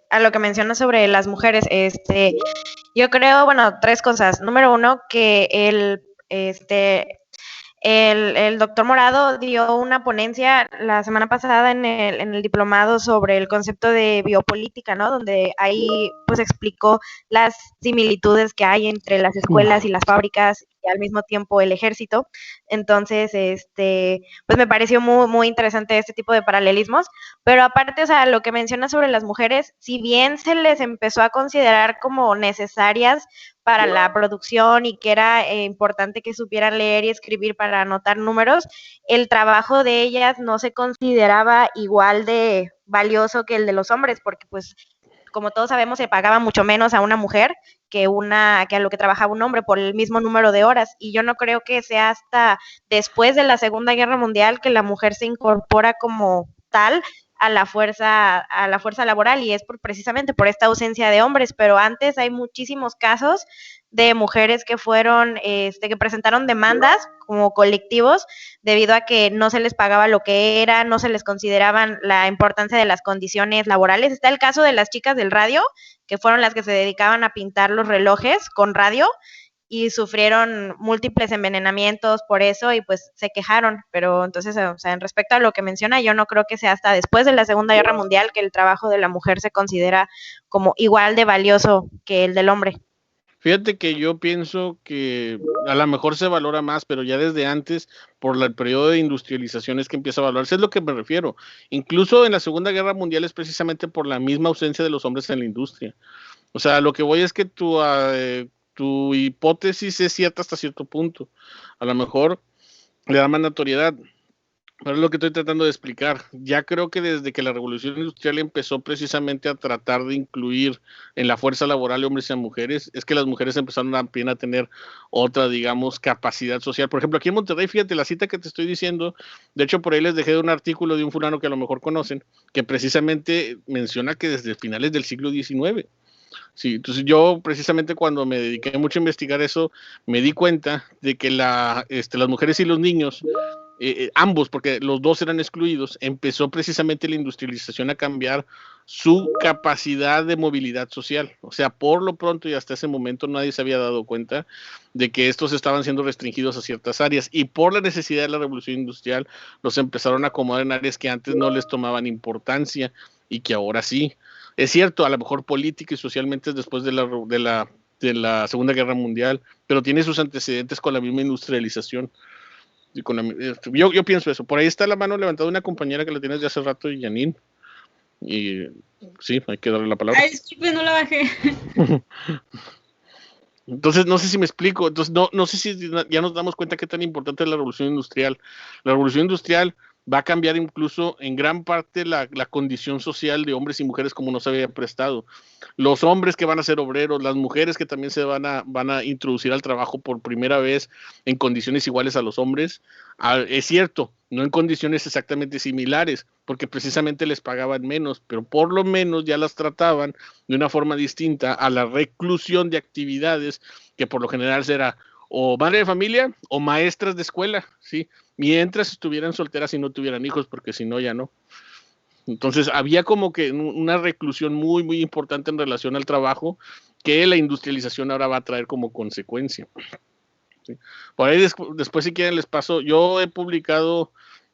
a lo que menciona sobre las mujeres, yo creo, bueno, tres cosas. Número uno, que el doctor Morado dio una ponencia la semana pasada en el diplomado sobre el concepto de biopolítica, ¿no? Donde ahí pues explicó las similitudes que hay entre las escuelas y las fábricas y al mismo tiempo el ejército. Entonces, pues me pareció muy, muy interesante este tipo de paralelismos. Pero aparte, o sea, lo que menciona sobre las mujeres, si bien se les empezó a considerar como necesarias para la producción y que era importante que supieran leer y escribir para anotar números, el trabajo de ellas no se consideraba igual de valioso que el de los hombres, porque pues como todos sabemos se pagaba mucho menos a una mujer que a lo que trabajaba un hombre por el mismo número de horas, y yo no creo que sea hasta después de la Segunda Guerra Mundial que la mujer se incorpora como tal a la fuerza laboral, y es precisamente por esta ausencia de hombres, pero antes hay muchísimos casos de mujeres que fueron, que presentaron demandas como colectivos debido a que no se les pagaba lo que era, no se les consideraban la importancia de las condiciones laborales. Está el caso de las chicas del radio, que fueron las que se dedicaban a pintar los relojes con radio, y sufrieron múltiples envenenamientos por eso y pues se quejaron, pero entonces, o sea, en respecto a lo que menciona, yo no creo que sea hasta después de la Segunda Guerra Mundial que el trabajo de la mujer se considera como igual de valioso que el del hombre. Fíjate que yo pienso que a lo mejor se valora más, pero ya desde antes, por el periodo de industrialización es que empieza a valorarse, es lo que me refiero. Incluso en la Segunda Guerra Mundial es precisamente por la misma ausencia de los hombres en la industria. O sea, lo que voy es que tu hipótesis es cierta hasta cierto punto. A lo mejor le da más notoriedad. Pero es lo que estoy tratando de explicar. Ya creo que desde que la revolución industrial empezó precisamente a tratar de incluir en la fuerza laboral hombres y mujeres, es que las mujeres empezaron también a tener otra, digamos, capacidad social. Por ejemplo, aquí en Monterrey, fíjate, la cita que te estoy diciendo, de hecho por ahí les dejé un artículo de un fulano que a lo mejor conocen, que precisamente menciona que desde finales del siglo XIX. Sí, entonces yo precisamente cuando me dediqué mucho a investigar eso, me di cuenta de que las mujeres y los niños ambos, porque los dos eran excluidos, empezó precisamente la industrialización a cambiar su capacidad de movilidad social. O sea, por lo pronto y hasta ese momento nadie se había dado cuenta de que estos estaban siendo restringidos a ciertas áreas y por la necesidad de la revolución industrial los empezaron a acomodar en áreas que antes no les tomaban importancia y que ahora sí. Es cierto, a lo mejor política y socialmente es después de la Segunda Guerra Mundial, pero tiene sus antecedentes con la misma industrialización. Yo pienso eso. Por ahí está la mano levantada de una compañera que la tienes de hace rato, Janine. Y sí, hay que darle la palabra. Ay, disculpe, no la bajé. Entonces, no sé si me explico. Entonces, no sé si ya nos damos cuenta qué tan importante es la revolución industrial. La revolución industrial va a cambiar incluso en gran parte la condición social de hombres y mujeres como no se había prestado. Los hombres que van a ser obreros, las mujeres que también se van a introducir al trabajo por primera vez en condiciones iguales a los hombres. Es cierto, no en condiciones exactamente similares, porque precisamente les pagaban menos, pero por lo menos ya las trataban de una forma distinta a la reclusión de actividades que por lo general será o madre de familia o maestras de escuela, ¿sí? Mientras estuvieran solteras y no tuvieran hijos, porque si no, ya no. Entonces había como que una reclusión muy, muy importante en relación al trabajo que la industrialización ahora va a traer como consecuencia. ¿Sí? Por ahí después si quieren les paso, yo he publicado,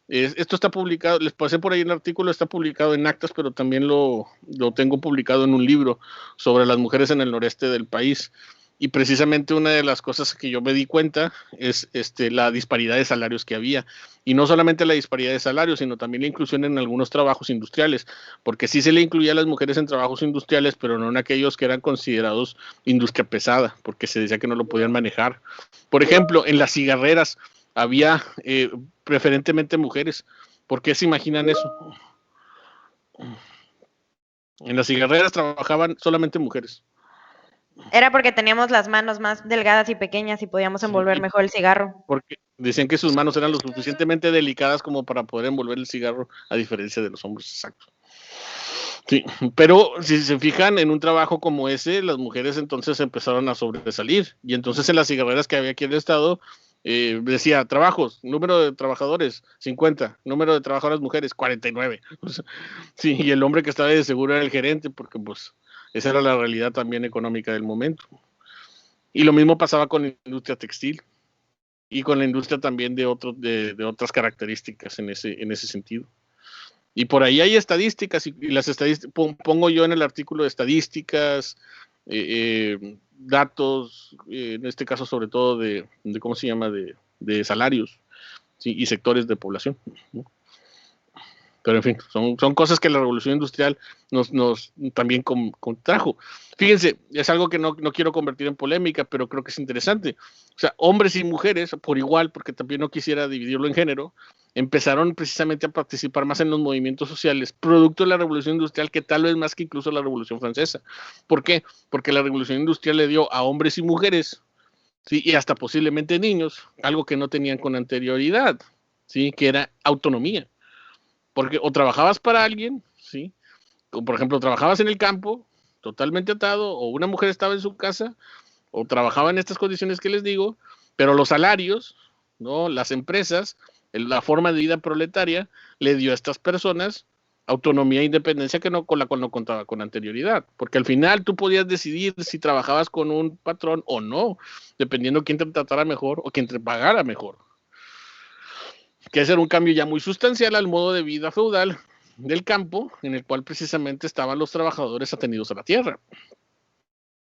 esto está publicado, les pasé por ahí un artículo, está publicado en Actas, pero también lo tengo publicado en un libro sobre las mujeres en el noreste del país. Y precisamente una de las cosas que yo me di cuenta es la disparidad de salarios que había. Y no solamente la disparidad de salarios, sino también la inclusión en algunos trabajos industriales, porque sí se le incluía a las mujeres en trabajos industriales, pero no en aquellos que eran considerados industria pesada, porque se decía que no lo podían manejar. Por ejemplo, en las cigarreras había preferentemente mujeres. ¿Por qué se imaginan eso? En las cigarreras trabajaban solamente mujeres. Era porque teníamos las manos más delgadas y pequeñas y podíamos envolver mejor el cigarro. Porque decían que sus manos eran lo suficientemente delicadas como para poder envolver el cigarro, a diferencia de los hombres, exacto. Sí, pero si se fijan en un trabajo como ese, las mujeres entonces empezaron a sobresalir. Y entonces en las cigarreras que había aquí en el estado, decía trabajos, número de trabajadores, 50, número de trabajadoras mujeres, 49. O sea, sí, y el hombre que estaba de seguro era el gerente, porque pues esa era la realidad también económica del momento. Y lo mismo pasaba con la industria textil y con la industria también de otras características en ese sentido. Y por ahí hay estadísticas, y las estadísticas, pongo yo en el artículo de estadísticas, datos, en este caso sobre todo de ¿cómo se llama?, de salarios, ¿sí?, y sectores de población, ¿no? Pero en fin, son cosas que la revolución industrial nos también contrajo. Fíjense, es algo que no quiero convertir en polémica, pero creo que es interesante. O sea, hombres y mujeres, por igual, porque también no quisiera dividirlo en género, empezaron precisamente a participar más en los movimientos sociales, producto de la revolución industrial, que tal vez más que incluso la revolución francesa. ¿Por qué? Porque la revolución industrial le dio a hombres y mujeres, ¿sí?, y hasta posiblemente niños, algo que no tenían con anterioridad, ¿sí?, que era autonomía. Porque o trabajabas para alguien, ¿sí?, o por ejemplo trabajabas en el campo, totalmente atado, o una mujer estaba en su casa, o trabajaba en estas condiciones que les digo, pero los salarios, ¿no?, las empresas, la forma de vida proletaria, le dio a estas personas autonomía e independencia con la cual no contaba con anterioridad, porque al final tú podías decidir si trabajabas con un patrón o no, dependiendo quién te tratara mejor o quién te pagara mejor. Que ese era un cambio ya muy sustancial al modo de vida feudal del campo, en el cual precisamente estaban los trabajadores atenidos a la tierra.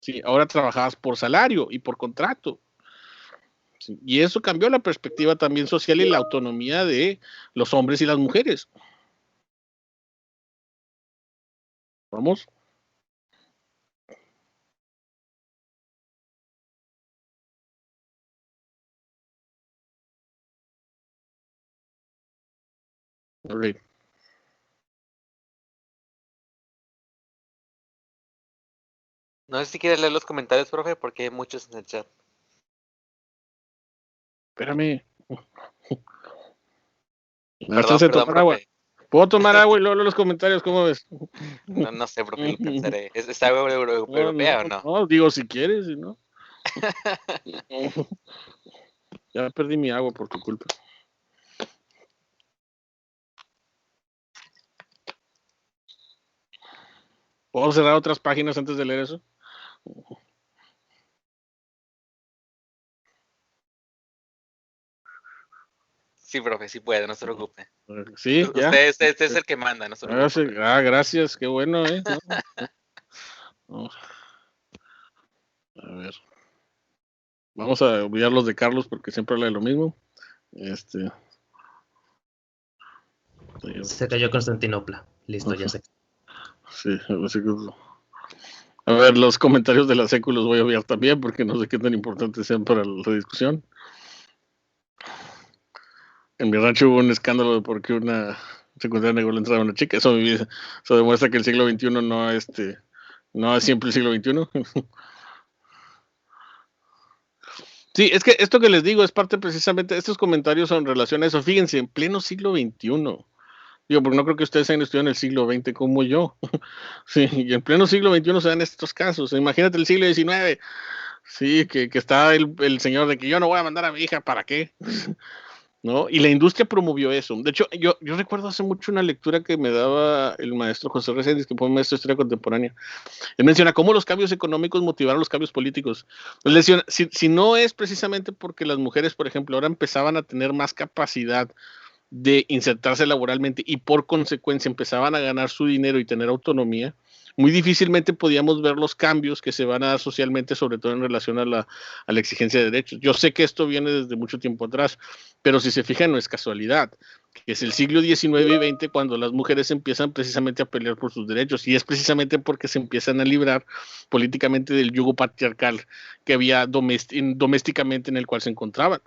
Sí, ahora trabajabas por salario y por contrato. Sí, y eso cambió la perspectiva también social y la autonomía de los hombres y las mujeres. Vamos. Ok. No sé si quieres leer los comentarios, profe, porque hay muchos en el chat. Espérame. Me Perdón, haces tomar agua. profe. ¿Puedo tomar agua y luego leo los comentarios? ¿Cómo ves? No sé, profe, lo pensaré. ¿Es agua europea o no? No, digo si quieres, si no. Ya perdí mi agua por tu culpa. ¿Puedo cerrar otras páginas antes de leer eso? Sí, profe, sí puede, no se preocupe. Sí, ya. Usted es el que manda, no se preocupe. Gracias, qué bueno, No. A ver. Vamos a olvidar los de Carlos porque siempre habla de lo mismo. Se cayó Constantinopla. Listo, ya sé. Sí, a ver, los comentarios de la secu los voy a obviar también porque no sé qué tan importantes sean para la discusión. En mi rancho hubo un escándalo de por qué una secundaria negó la entrada a una chica. Eso demuestra que el siglo XXI no es siempre el siglo XXI. Sí, es que esto que les digo es parte precisamente, estos comentarios son en relación a eso. Fíjense, en pleno siglo XXI. Digo, porque no creo que ustedes hayan estudiado en el siglo XX como yo. Sí, y en pleno siglo XXI se dan estos casos. Imagínate el siglo XIX. Sí, que está el señor de que yo no voy a mandar a mi hija, ¿para qué? ¿No? Y la industria promovió eso. De hecho, yo recuerdo hace mucho una lectura que me daba el maestro José Reséndiz, que fue un maestro de historia contemporánea. Él menciona cómo los cambios económicos motivaron los cambios políticos. Él menciona, si no es precisamente porque las mujeres, por ejemplo, ahora empezaban a tener más capacidad de insertarse laboralmente y por consecuencia empezaban a ganar su dinero y tener autonomía, muy difícilmente podíamos ver los cambios que se van a dar socialmente, sobre todo en relación a la exigencia de derechos. Yo sé que esto viene desde mucho tiempo atrás, pero si se fijan no es casualidad, que es el siglo XIX y XX cuando las mujeres empiezan precisamente a pelear por sus derechos, y es precisamente porque se empiezan a librar políticamente del yugo patriarcal que había domésticamente en el cual se encontraban.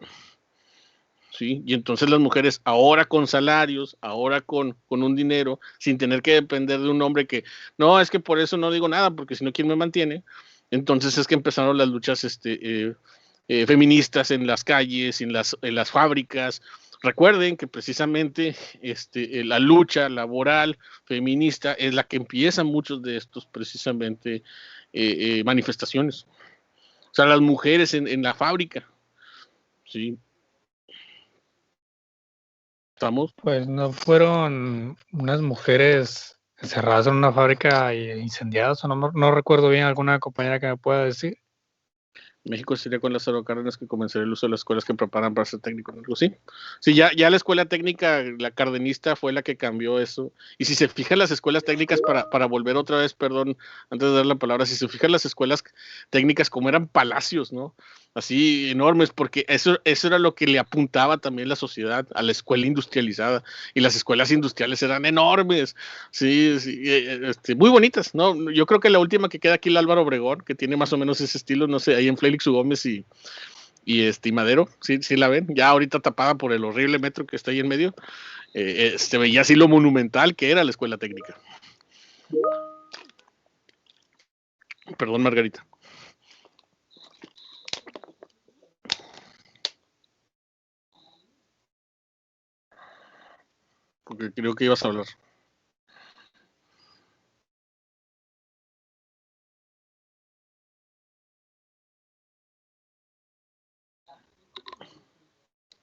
¿Sí? Y entonces las mujeres ahora con salarios, ahora con un dinero, sin tener que depender de un hombre que, no, es que por eso no digo nada, porque si no, ¿quién me mantiene? Entonces es que empezaron las luchas feministas en las calles, en las fábricas. Recuerden que precisamente la lucha laboral feminista es la que empieza muchos de estos precisamente manifestaciones. O sea, las mujeres en la fábrica, ¿sí? ¿Estamos? Pues no fueron unas mujeres encerradas en una fábrica e incendiadas, o no recuerdo bien alguna compañera que me pueda decir. México sería con Lázaro Cárdenas que comenzaría el uso de las escuelas que preparan para ser técnicos, algo así. Sí, ya la escuela técnica, la cardenista fue la que cambió eso. Y si se fijan las escuelas técnicas, para volver otra vez, perdón, antes de dar la palabra, si se fijan las escuelas técnicas como eran palacios, ¿no? Así enormes, porque eso era lo que le apuntaba también la sociedad a la escuela industrializada. Y las escuelas industriales eran enormes, sí, muy bonitas, ¿no? Yo creo que la última que queda aquí, la Álvaro Obregón, que tiene más o menos ese estilo, no sé, ahí en Félix U. Gómez y Madero, sí la ven, ya ahorita tapada por el horrible metro que está ahí en medio, se veía así lo monumental que era la escuela técnica. Perdón, Margarita. Porque creo que ibas a hablar.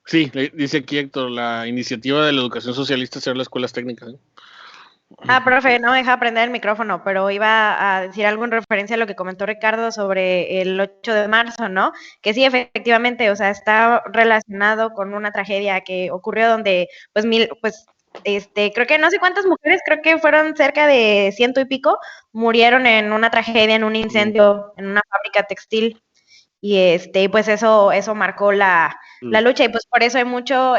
Sí, dice aquí Héctor, la iniciativa de la educación socialista será las escuelas técnicas. Profe, no me deja prender el micrófono, pero iba a decir algo en referencia a lo que comentó Ricardo sobre el 8 de marzo, ¿no? Que sí, efectivamente, o sea, está relacionado con una tragedia que ocurrió donde, creo que no sé cuántas mujeres, creo que fueron cerca de 100 y pico, murieron en una tragedia, en un incendio, en una fábrica textil. Y pues eso marcó la lucha, y pues por eso hay mucho,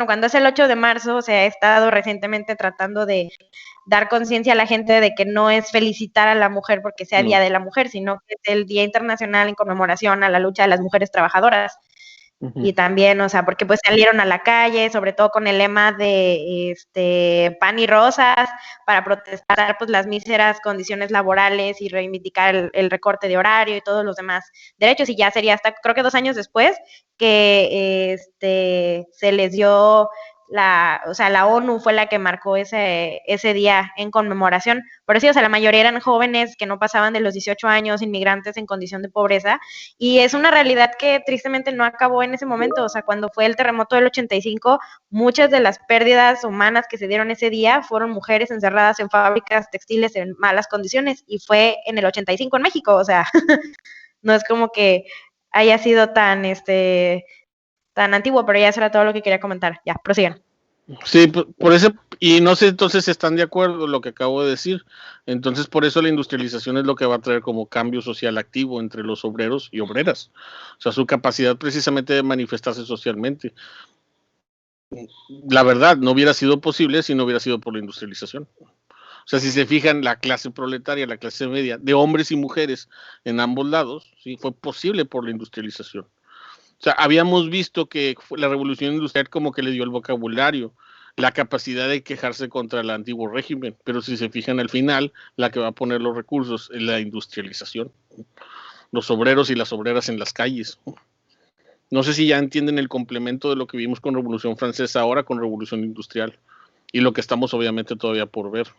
cuando es el 8 de marzo, se ha estado recientemente tratando de dar conciencia a la gente de que no es felicitar a la mujer porque sea Día de la Mujer, sino que es el Día Internacional en conmemoración a la lucha de las mujeres trabajadoras. Y también, o sea, porque pues salieron a la calle, sobre todo con el lema de pan y rosas, para protestar pues las míseras condiciones laborales y reivindicar el recorte de horario y todos los demás derechos. Y ya sería hasta, creo que 2 años después, que se les dio o sea, la ONU fue la que marcó ese día en conmemoración. Pero sí, o sea, la mayoría eran jóvenes que no pasaban de los 18 años, inmigrantes en condición de pobreza, y es una realidad que tristemente no acabó en ese momento. O sea, cuando fue el terremoto del 85, muchas de las pérdidas humanas que se dieron ese día fueron mujeres encerradas en fábricas textiles en malas condiciones, y fue en el 85 en México. O sea, no es como que haya sido tan antiguo, pero ya eso era todo lo que quería comentar. Ya, prosigan. Sí, por eso, y no sé entonces si están de acuerdo con lo que acabo de decir. Entonces, por eso la industrialización es lo que va a traer como cambio social activo entre los obreros y obreras. O sea, su capacidad precisamente de manifestarse socialmente. La verdad, no hubiera sido posible si no hubiera sido por la industrialización. O sea, si se fijan, la clase proletaria, la clase media, de hombres y mujeres en ambos lados, sí, fue posible por la industrialización. O sea, habíamos visto que la revolución industrial como que le dio el vocabulario, la capacidad de quejarse contra el antiguo régimen, pero si se fijan al final, la que va a poner los recursos es la industrialización. Los obreros y las obreras en las calles. No sé si ya entienden el complemento de lo que vimos con Revolución Francesa ahora con Revolución Industrial y lo que estamos obviamente todavía por ver.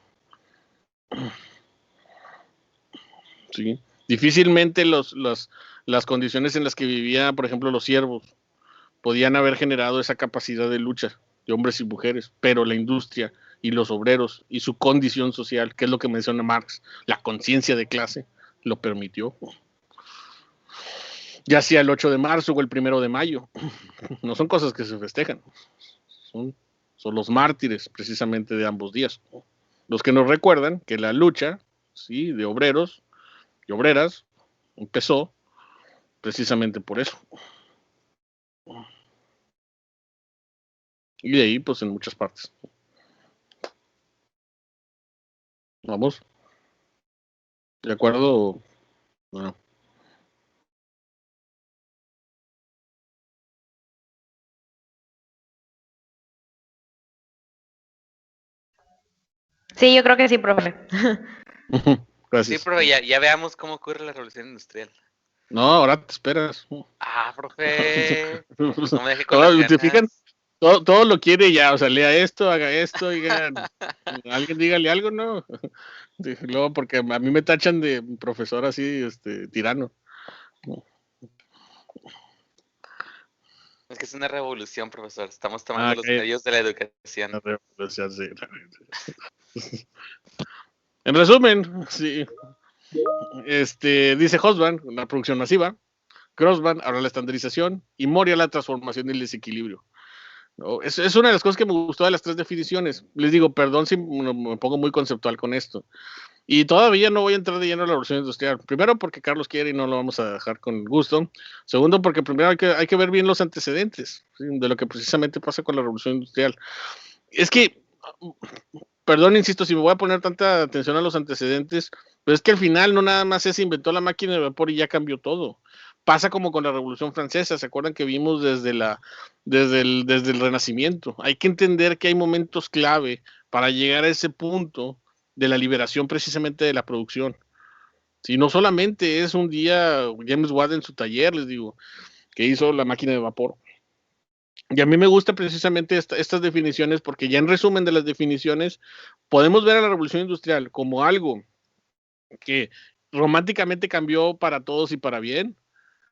Sí. Difícilmente las condiciones en las que vivían, por ejemplo, los siervos, podían haber generado esa capacidad de lucha de hombres y mujeres, pero la industria y los obreros y su condición social, que es lo que menciona Marx, la conciencia de clase, lo permitió. Ya sea el 8 de marzo o el 1 de mayo, no son cosas que se festejan, son los mártires precisamente de ambos días, los que nos recuerdan que la lucha, ¿sí?, de obreros y obreras empezó precisamente por eso. Y de ahí, pues, en muchas partes. ¿Vamos? ¿De acuerdo? Bueno. Sí, yo creo que sí, profe. Gracias. Sí, profe, ya veamos cómo ocurre la revolución industrial. No, ahora te esperas. Ah, profe. No me deje con las ¿Te fijan? ganas. Todo lo quiere ya, o sea, lea esto, haga esto, oigan, alguien dígale algo, ¿no? Luego, porque a mí me tachan de profesor así, tirano. Es que es una revolución, profesor. Estamos tomando los medios de la educación. Una revolución, sí. En resumen, sí. Dice Hobsbawm, la producción masiva, Grossman habla de la estandarización y Moria la transformación y el desequilibrio. ¿No? Es una de las cosas que me gustó de las 3 definiciones. Les digo, perdón si me pongo muy conceptual con esto. Y todavía no voy a entrar de lleno en la revolución industrial. Primero, porque Carlos quiere y no lo vamos a dejar con gusto. Segundo, porque primero hay que ver bien los antecedentes, ¿sí?, de lo que precisamente pasa con la revolución industrial. Es que, perdón, insisto, si me voy a poner tanta atención a los antecedentes, pero es que al final no nada más se inventó la máquina de vapor y ya cambió todo. Pasa como con la Revolución Francesa, ¿se acuerdan que vimos desde el Renacimiento? Hay que entender que hay momentos clave para llegar a ese punto de la liberación precisamente de la producción. Si no solamente es un día James Watt en su taller, les digo, que hizo la máquina de vapor. Y a mí me gusta precisamente estas definiciones porque ya en resumen de las definiciones podemos ver a la Revolución Industrial como algo que románticamente cambió para todos y para bien,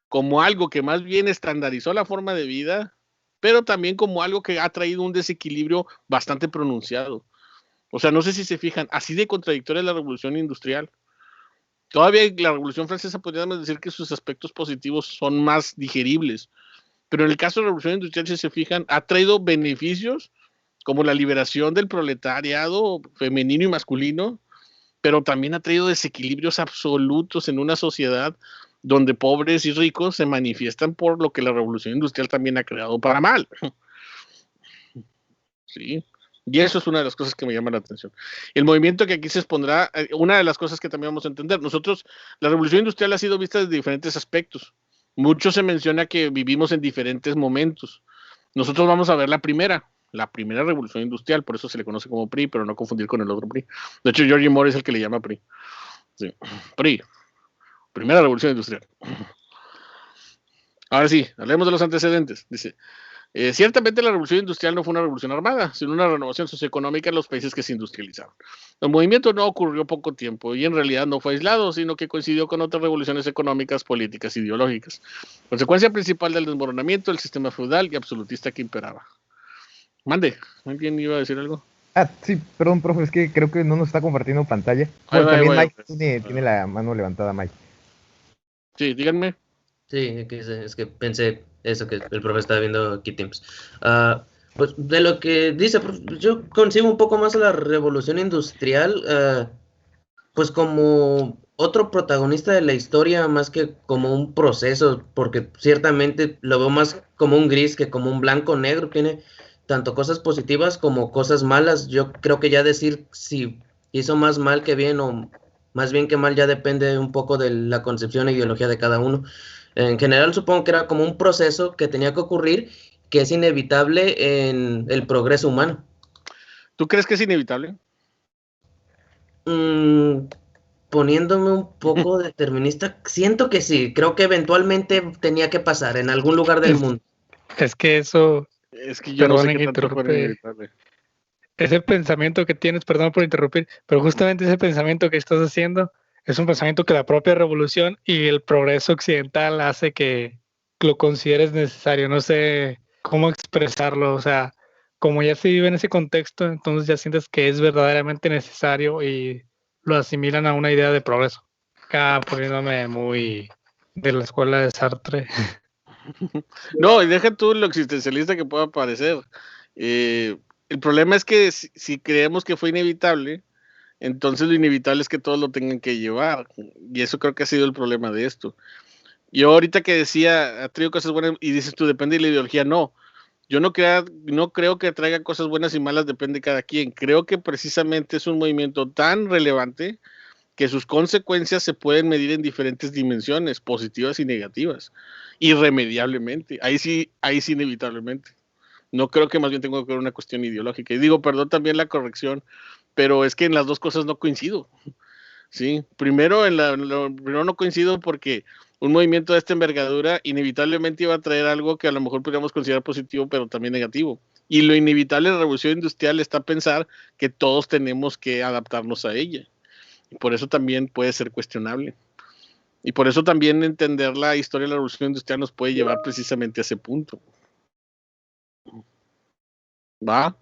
como algo que más bien estandarizó la forma de vida, pero también como algo que ha traído un desequilibrio bastante pronunciado. O sea, no sé si se fijan, así de contradictoria es la revolución industrial. Todavía la revolución francesa podríamos decir que sus aspectos positivos son más digeribles, pero en el caso de la revolución industrial, si se fijan, ha traído beneficios como la liberación del proletariado femenino y masculino, pero también ha traído desequilibrios absolutos en una sociedad donde pobres y ricos se manifiestan por lo que la revolución industrial también ha creado para mal. Sí, y eso es una de las cosas que me llama la atención. El movimiento que aquí se expondrá, una de las cosas que también vamos a entender, nosotros, la revolución industrial ha sido vista desde diferentes aspectos. mucho se menciona que vivimos en diferentes momentos. Nosotros vamos a ver la primera revolución industrial, por eso se le conoce como PRI, pero no confundir con el otro PRI. De hecho, George Moore es el que le llama PRI. Sí. PRI, primera revolución industrial. Ahora sí, hablemos de los antecedentes. Dice, ciertamente la revolución industrial no fue una revolución armada, sino una renovación socioeconómica en los países que se industrializaron. El movimiento no ocurrió poco tiempo y en realidad no fue aislado, sino que coincidió con otras revoluciones económicas, políticas e ideológicas. Consecuencia principal del desmoronamiento del sistema feudal y absolutista que imperaba. Mande, ¿alguien iba a decir algo? Sí, perdón, profe, es que creo que no nos está compartiendo pantalla. Bueno, también Mike tiene la mano levantada, Mike. Sí, díganme. Sí, es que pensé eso, que el profe estaba viendo aquí Teams. Pues de lo que dice, yo concibo un poco más a la revolución industrial, pues como otro protagonista de la historia, más que como un proceso, porque ciertamente lo veo más como un gris que como un blanco-negro, tiene tanto cosas positivas como cosas malas. Yo creo que ya decir si hizo más mal que bien o más bien que mal ya depende un poco de la concepción e ideología de cada uno. En general supongo que era como un proceso que tenía que ocurrir, que es inevitable en el progreso humano. ¿Tú crees que es inevitable? Poniéndome un poco determinista, siento que sí, creo que eventualmente tenía que pasar en algún lugar del mundo. Es que eso... Es que yo no sé qué tanto fuera inevitable. Ese pensamiento que tienes, perdón por interrumpir, pero justamente ese pensamiento que estás haciendo es un pensamiento que la propia revolución y el progreso occidental hace que lo consideres necesario. No sé cómo expresarlo, o sea, como ya se vive en ese contexto, entonces ya sientes que es verdaderamente necesario y lo asimilan a una idea de progreso. Acá poniéndome muy de la escuela de Sartre. No, y deja tú lo existencialista que pueda parecer. El problema es que si creemos que fue inevitable, entonces lo inevitable es que todos lo tengan que llevar. Y eso creo que ha sido el problema de esto. Yo ahorita que decía, ha traído cosas buenas, y dices tú, depende de la ideología, no. Yo no creo que traiga cosas buenas y malas, depende de cada quien. Creo que precisamente es un movimiento tan relevante que sus consecuencias se pueden medir en diferentes dimensiones, positivas y negativas, irremediablemente. Ahí sí inevitablemente. No creo que más bien tenga que ver una cuestión ideológica. Y digo, perdón también la corrección, pero es que en las dos cosas no coincido. Sí, primero no coincido porque un movimiento de esta envergadura inevitablemente iba a traer algo que a lo mejor podríamos considerar positivo, pero también negativo. Y lo inevitable de la revolución industrial está pensar que todos tenemos que adaptarnos a ella. Y por eso también puede ser cuestionable. Y por eso también entender la historia de la revolución industrial nos puede llevar precisamente a ese punto. ¿Va?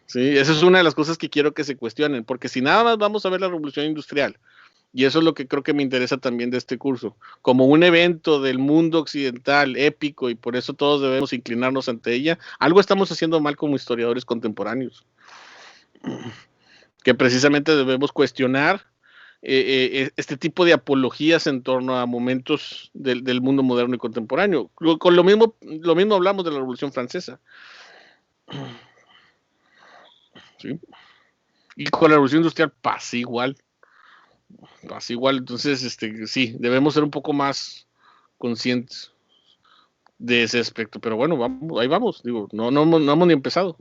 Sí, esa es una de las cosas que quiero que se cuestionen, porque si nada más vamos a ver la revolución industrial, y eso es lo que creo que me interesa también de este curso, como un evento del mundo occidental épico, y por eso todos debemos inclinarnos ante ella, algo estamos haciendo mal como historiadores contemporáneos, que precisamente debemos cuestionar este tipo de apologías en torno a momentos del mundo moderno y contemporáneo. Con lo mismo hablamos de la Revolución Francesa. ¿Sí? Y con la revolución industrial pasa igual. Entonces, sí, debemos ser un poco más conscientes de ese aspecto. Pero bueno, ahí vamos. Digo, no hemos ni empezado.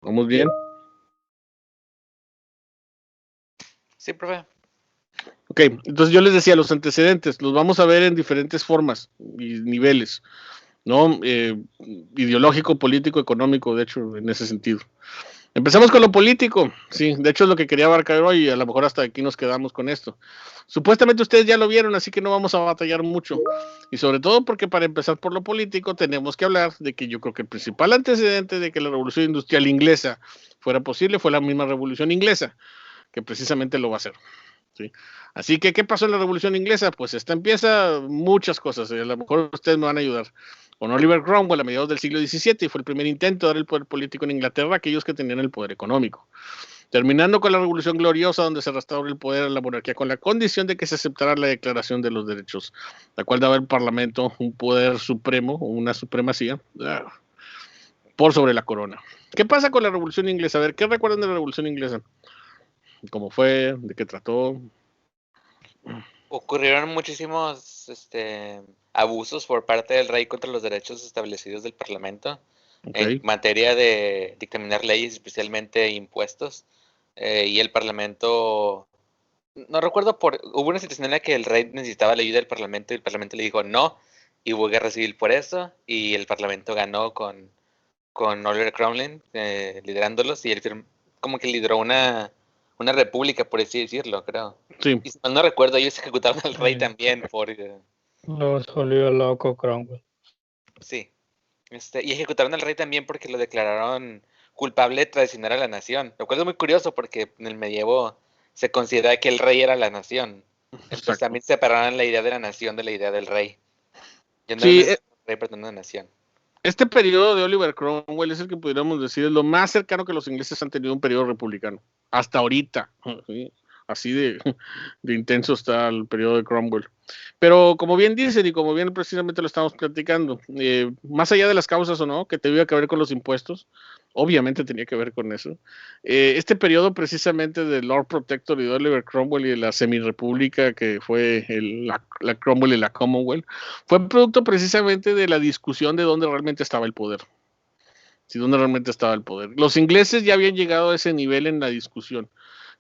¿Vamos bien? Sí, profe. Ok, entonces yo les decía, los antecedentes los vamos a ver en diferentes formas y niveles, ¿no? Ideológico, político, económico, de hecho, en ese sentido. Empezamos con lo político, sí, de hecho es lo que quería abarcar hoy y a lo mejor hasta aquí nos quedamos con esto. Supuestamente ustedes ya lo vieron, así que no vamos a batallar mucho. Y sobre todo porque para empezar por lo político tenemos que hablar de que yo creo que el principal antecedente de que la revolución industrial inglesa fuera posible fue la misma revolución inglesa, que precisamente lo va a hacer. ¿Sí? Así que, ¿qué pasó en la revolución inglesa? Pues esta empieza muchas cosas, a lo mejor ustedes me van a ayudar. Con Oliver Cromwell a mediados del siglo XVII y fue el primer intento de dar el poder político en Inglaterra a aquellos que tenían el poder económico. Terminando con la Revolución Gloriosa, donde se restauró el poder a la monarquía con la condición de que se aceptara la Declaración de los Derechos, la cual daba al Parlamento un poder supremo, una supremacía, por sobre la corona. ¿Qué pasa con la Revolución Inglesa? A ver, ¿qué recuerdan de la Revolución Inglesa? ¿Cómo fue? ¿De qué trató? Ocurrieron muchísimos abusos por parte del rey contra los derechos establecidos del Parlamento en materia de dictaminar leyes, especialmente impuestos. Y el Parlamento, no recuerdo, hubo una situación en la que el rey necesitaba la ayuda del Parlamento y el Parlamento le dijo no, y hubo guerra civil por eso, y el Parlamento ganó con Oliver Cromwell liderándolos, y él como que lideró una república, por así decirlo, creo. Sí. Y si mal no recuerdo, ellos ejecutaron al rey también por... Los volvió loco Cromwell. Sí. Y ejecutaron al rey también porque lo declararon culpable de traicionar a la nación. Lo cual es muy curioso porque en el medievo se considera que el rey era la nación. Entonces también separaron la idea de la nación de la idea del rey. Yo no el rey pretende una nación. Este periodo de Oliver Cromwell es el que pudiéramos decir es lo más cercano que los ingleses han tenido un periodo republicano. Hasta ahorita. ¿Sí? Así de intenso está el periodo de Cromwell. Pero como bien dicen y como bien precisamente lo estamos platicando, más allá de las causas o no, que tenía que ver con los impuestos, obviamente tenía que ver con eso. Este periodo precisamente de Lord Protector y de Oliver Cromwell y de la semirepública que fue la Cromwell y la Commonwealth, fue producto precisamente de la discusión de dónde realmente estaba el poder. Sí, dónde realmente estaba el poder. Los ingleses ya habían llegado a ese nivel en la discusión.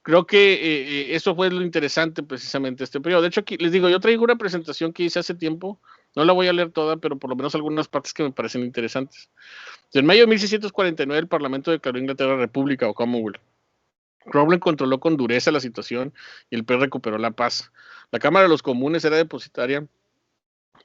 Creo que eso fue lo interesante precisamente de este periodo. De hecho, aquí les digo, yo traigo una presentación que hice hace tiempo, no la voy a leer toda, pero por lo menos algunas partes que me parecen interesantes. En mayo de 1649 el Parlamento declaró Inglaterra República o Commonwealth. Cromwell controló con dureza la situación y el país recuperó la paz. La Cámara de los Comunes era depositaria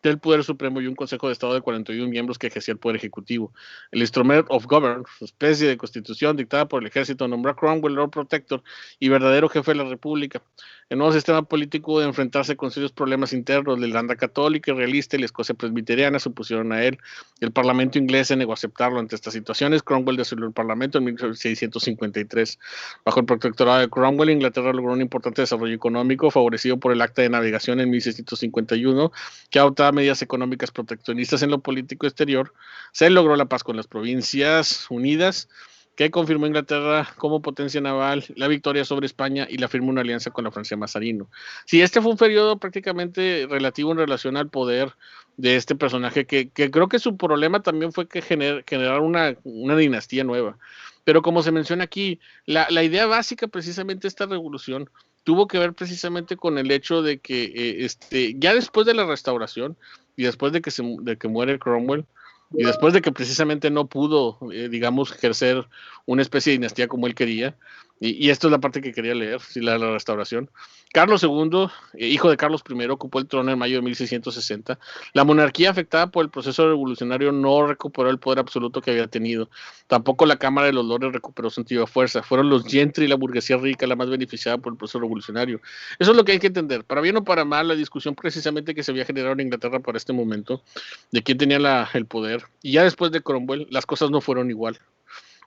del Poder Supremo y un Consejo de Estado de 41 miembros que ejercía el Poder Ejecutivo. El Instrument of Government, especie de constitución dictada por el ejército, nombró a Cromwell Lord Protector y verdadero jefe de la República. El nuevo sistema político de enfrentarse con serios problemas internos, la Irlanda católica y realista y la Escocia presbiteriana se opusieron a él. El Parlamento inglés se negó a aceptarlo. Ante estas situaciones, Cromwell disolvió el Parlamento en 1653. Bajo el protectorado de Cromwell, Inglaterra logró un importante desarrollo económico, favorecido por el Acta de Navegación en 1651, que adoptaba medidas económicas proteccionistas en lo político exterior. Se logró la paz con las Provincias Unidas, que confirmó Inglaterra como potencia naval, la victoria sobre España y la firma una alianza con la Francia Mazarino. Sí, este fue un periodo prácticamente relativo en relación al poder de este personaje, que creo que su problema también fue que generar una dinastía nueva. Pero como se menciona aquí, la idea básica precisamente de esta revolución tuvo que ver precisamente con el hecho de que ya después de la restauración y después de que muere Cromwell, y después de que precisamente no pudo, digamos, ejercer una especie de dinastía como él quería, y esto es la parte que quería leer, sí, la restauración. Carlos II, hijo de Carlos I, ocupó el trono en mayo de 1660. La monarquía, afectada por el proceso revolucionario, no recuperó el poder absoluto que había tenido. Tampoco la Cámara de los Lores recuperó su antigua fuerza. Fueron los gentry y la burguesía rica la más beneficiada por el proceso revolucionario. Eso es lo que hay que entender. Para bien o para mal, la discusión precisamente que se había generado en Inglaterra para este momento, de quién tenía el poder, y ya después de Cromwell, las cosas no fueron igual.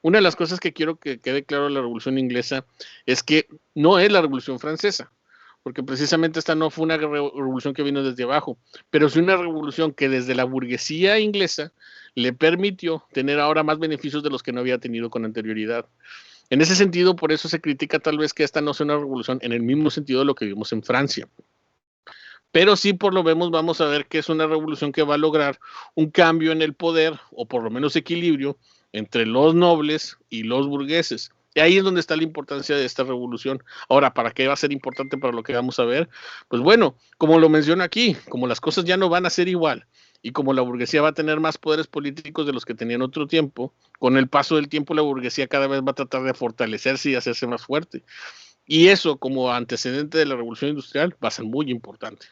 Una de las cosas que quiero que quede claro de la Revolución Inglesa es que no es la Revolución Francesa, porque precisamente esta no fue una revolución que vino desde abajo, pero sí una revolución que desde la burguesía inglesa le permitió tener ahora más beneficios de los que no había tenido con anterioridad. En ese sentido, por eso se critica tal vez que esta no sea una revolución en el mismo sentido de lo que vimos en Francia. Pero sí, por lo menos, vamos a ver que es una revolución que va a lograr un cambio en el poder, o por lo menos equilibrio, entre los nobles y los burgueses. Y ahí es donde está la importancia de esta revolución. Ahora, ¿para qué va a ser importante para lo que vamos a ver? Pues bueno, como lo menciono aquí, como las cosas ya no van a ser igual, y como la burguesía va a tener más poderes políticos de los que tenía en otro tiempo, con el paso del tiempo la burguesía cada vez va a tratar de fortalecerse y hacerse más fuerte. Y eso, como antecedente de la Revolución Industrial, va a ser muy importante.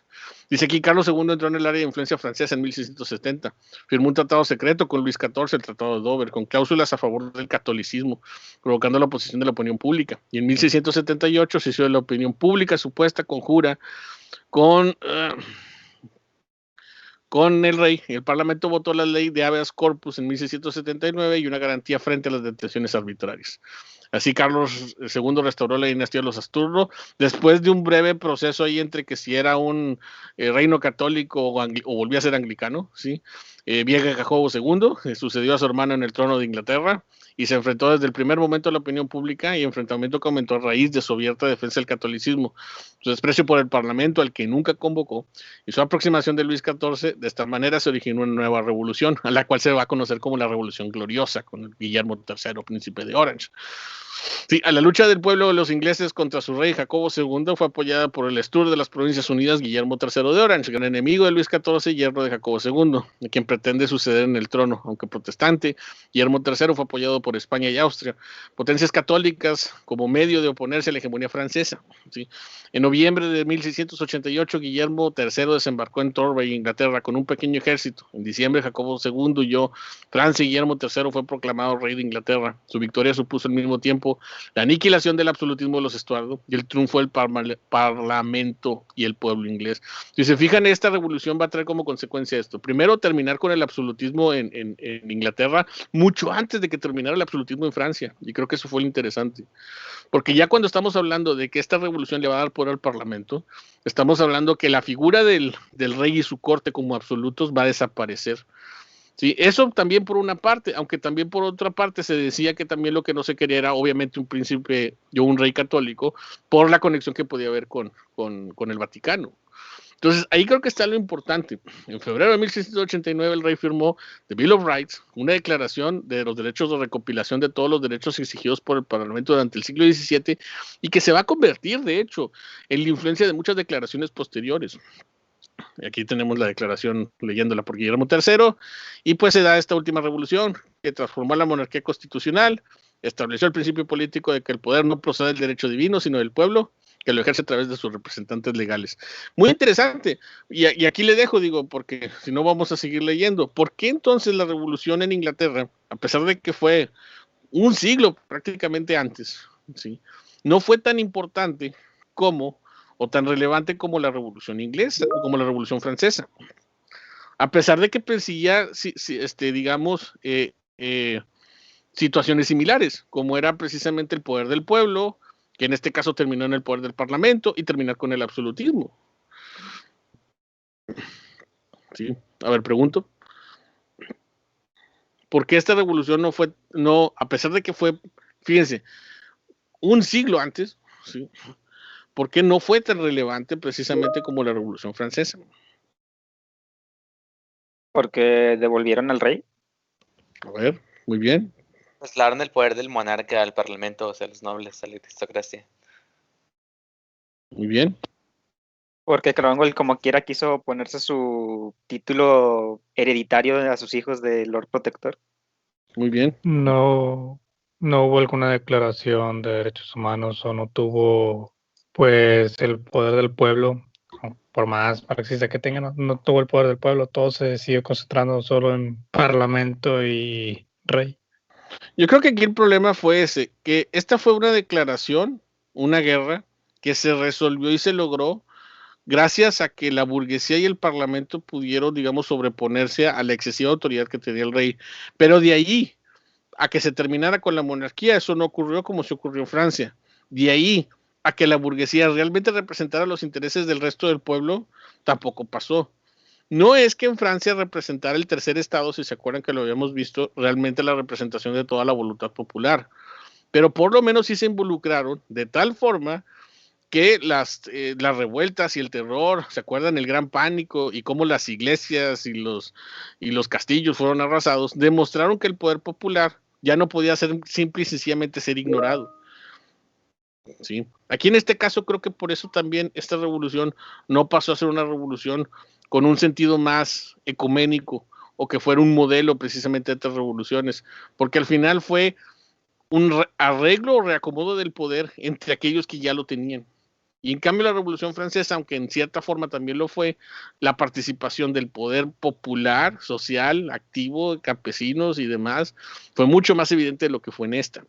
Dice aquí, Carlos II entró en el área de influencia francesa en 1670. Firmó un tratado secreto con Luis XIV, el Tratado de Dover, con cláusulas a favor del catolicismo, provocando la oposición de la opinión pública. Y en 1678 se hizo de la opinión pública supuesta conjura con el rey. El Parlamento votó la ley de habeas corpus en 1679 y una garantía frente a las detenciones arbitrarias. Así Carlos II restauró la dinastía de los Asturgo, después de un breve proceso ahí entre que si era un reino católico o volvía a ser anglicano, ¿sí? Viega Jacobo II sucedió a su hermano en el trono de Inglaterra y se enfrentó desde el primer momento a la opinión pública, y enfrentamiento que aumentó a raíz de su abierta defensa del catolicismo, su desprecio por el parlamento al que nunca convocó y su aproximación de Luis XIV. De esta manera se originó una nueva revolución, a la cual se va a conocer como la Revolución Gloriosa, con el Guillermo III, príncipe de Orange. Sí, a la lucha del pueblo de los ingleses contra su rey Jacobo II fue apoyada por el Estur de las Provincias Unidas, Guillermo III de Orange, gran enemigo de Luis XIV y yerno de Jacobo II, quien pretende suceder en el trono. Aunque protestante, Guillermo III fue apoyado por España y Austria, potencias católicas, como medio de oponerse a la hegemonía francesa. ¿Sí? En noviembre de 1688, Guillermo III desembarcó en Torbay, Inglaterra, con un pequeño ejército. En diciembre, Jacobo II huyó Francia y Guillermo III fue proclamado rey de Inglaterra. Su victoria supuso al mismo tiempo la aniquilación del absolutismo de los Estuardo y el triunfo del parlamento y el pueblo inglés. Si se fijan, esta revolución va a traer como consecuencia esto. Primero, terminar con el absolutismo en Inglaterra mucho antes de que terminara el absolutismo en Francia. Y creo que eso fue lo interesante. Porque ya cuando estamos hablando de que esta revolución le va a dar poder al parlamento, estamos hablando que la figura del rey y su corte como absolutos va a desaparecer. Sí, eso también por una parte, aunque también por otra parte se decía que también lo que no se quería era obviamente un príncipe o un rey católico por la conexión que podía haber con el Vaticano. Entonces ahí creo que está lo importante. En febrero de 1689 el rey firmó The Bill of Rights, una declaración de los derechos de recopilación de todos los derechos exigidos por el Parlamento durante el siglo XVII y que se va a convertir de hecho en la influencia de muchas declaraciones posteriores. Aquí tenemos la declaración leyéndola por Guillermo III, y pues se da esta última revolución que transformó la monarquía constitucional, estableció el principio político de que el poder no procede del derecho divino, sino del pueblo, que lo ejerce a través de sus representantes legales. Muy interesante, y aquí le dejo, digo, porque si no vamos a seguir leyendo. ¿Por qué entonces la revolución en Inglaterra, a pesar de que fue un siglo prácticamente antes, ¿sí?, no fue tan importante como o tan relevante como la Revolución Inglesa, como la Revolución Francesa? A pesar de que perseguía, digamos, situaciones similares, como era precisamente el poder del pueblo, que en este caso terminó en el poder del Parlamento, y terminar con el absolutismo. Sí, a ver, pregunto. ¿Por qué esta revolución a pesar de que fue, fíjense, un siglo antes, ¿sí?, ¿por qué no fue tan relevante precisamente como la Revolución Francesa? Porque devolvieron al rey. A ver, muy bien. Trasladaron el poder del monarca al parlamento, o sea, los nobles, a la aristocracia. Muy bien. Porque Cromwell, como quiera, quiso ponerse su título hereditario a sus hijos de Lord Protector. Muy bien. No hubo alguna declaración de derechos humanos, o no tuvo pues el poder del pueblo, por más marxista que tengan, no tuvo el poder del pueblo, todo se siguió concentrando solo en parlamento y rey. Yo creo que aquí el problema fue ese, que esta fue una declaración, una guerra, que se resolvió y se logró gracias a que la burguesía y el parlamento pudieron, digamos, sobreponerse a la excesiva autoridad que tenía el rey. Pero de ahí a que se terminara con la monarquía, eso no ocurrió como se ocurrió en Francia. De ahí a que la burguesía realmente representara los intereses del resto del pueblo, tampoco pasó. No es que en Francia representara el tercer estado, si se acuerdan que lo habíamos visto, realmente la representación de toda la voluntad popular, pero por lo menos sí se involucraron de tal forma que las revueltas y el terror, ¿se acuerdan? El gran pánico y cómo las iglesias y los castillos fueron arrasados, demostraron que el poder popular ya no podía ser simple y sencillamente ser ignorado. ¿Sí? Aquí en este caso creo que por eso también esta revolución no pasó a ser una revolución con un sentido más ecuménico, o que fuera un modelo precisamente de otras revoluciones, porque al final fue un arreglo o reacomodo del poder entre aquellos que ya lo tenían. Y en cambio la Revolución Francesa, aunque en cierta forma también lo fue, la participación del poder popular, social, activo, campesinos y demás, fue mucho más evidente de lo que fue en esta.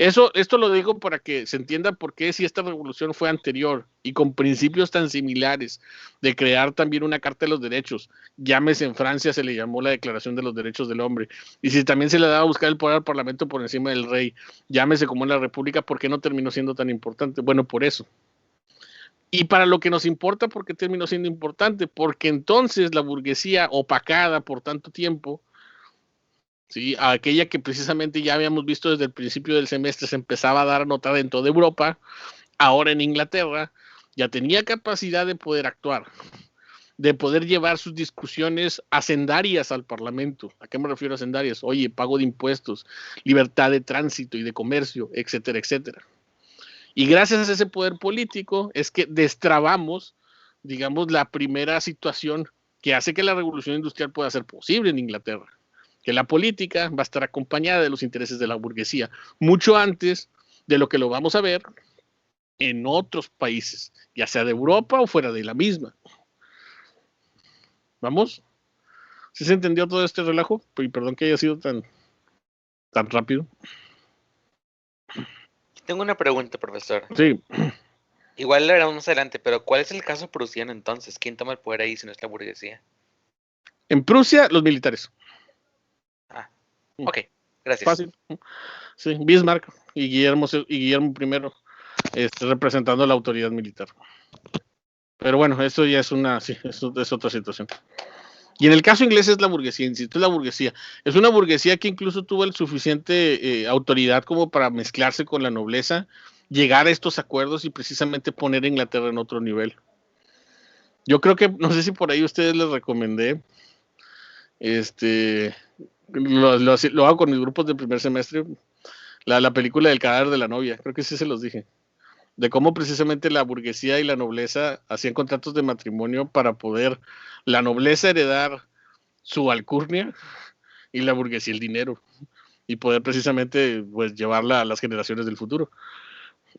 Esto lo digo para que se entienda por qué si esta revolución fue anterior y con principios tan similares de crear también una Carta de los Derechos, llámese en Francia se le llamó la Declaración de los Derechos del Hombre, y si también se le daba a buscar el poder al Parlamento por encima del rey, llámese como en la República, ¿por qué no terminó siendo tan importante? Bueno, por eso. Y para lo que nos importa, ¿por qué terminó siendo importante? Porque entonces la burguesía opacada por tanto tiempo, ¿sí? Aquella que precisamente ya habíamos visto desde el principio del semestre se empezaba a dar notada en toda Europa, ahora en Inglaterra, ya tenía capacidad de poder actuar, de poder llevar sus discusiones hacendarias al Parlamento. ¿A qué me refiero a hacendarias? Oye, pago de impuestos, libertad de tránsito y de comercio, etcétera, etcétera. Y gracias a ese poder político es que destrabamos, digamos, la primera situación que hace que la revolución industrial pueda ser posible en Inglaterra. Que la política va a estar acompañada de los intereses de la burguesía, mucho antes de lo que lo vamos a ver en otros países, ya sea de Europa o fuera de la misma. ¿Vamos? ¿Sí se entendió todo este relajo? Y perdón que haya sido tan rápido. Tengo una pregunta, profesor. Sí. Igual lo haremos más adelante, pero ¿cuál es el caso prusiano entonces? ¿Quién toma el poder ahí si no es la burguesía? En Prusia, los militares. Ok, gracias. Fácil. Sí, Bismarck y Guillermo I representando la autoridad militar. Pero bueno, eso ya es es otra situación. Y en el caso inglés es la burguesía, insisto, es la burguesía. Es una burguesía que incluso tuvo el suficiente autoridad como para mezclarse con la nobleza, llegar a estos acuerdos y precisamente poner a Inglaterra en otro nivel. Yo creo que, no sé si por ahí ustedes les recomendé, lo hago con mis grupos de primer semestre, la película del cadáver de la novia, creo que sí se los dije, de cómo precisamente la burguesía y la nobleza hacían contratos de matrimonio para poder la nobleza heredar su alcurnia y la burguesía el dinero y poder precisamente pues llevarla a las generaciones del futuro.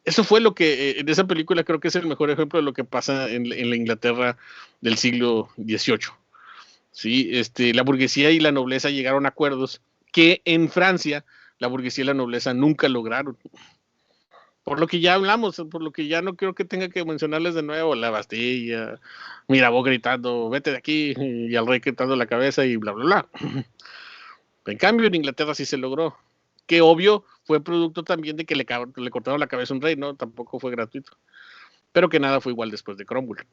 Eso fue lo que en esa película creo que es el mejor ejemplo de lo que pasa en la Inglaterra del siglo XVIII. Sí, la burguesía y la nobleza llegaron a acuerdos que en Francia la burguesía y la nobleza nunca lograron. Por lo que ya hablamos, por lo que ya no creo que tenga que mencionarles de nuevo, la Bastilla, Mirabeau gritando, vete de aquí, y al rey quitando la cabeza y bla, bla, bla. En cambio, en Inglaterra sí se logró, que obvio fue producto también de que le cortaron la cabeza a un rey, ¿no? Tampoco fue gratuito. Pero que nada fue igual después de Cromwell.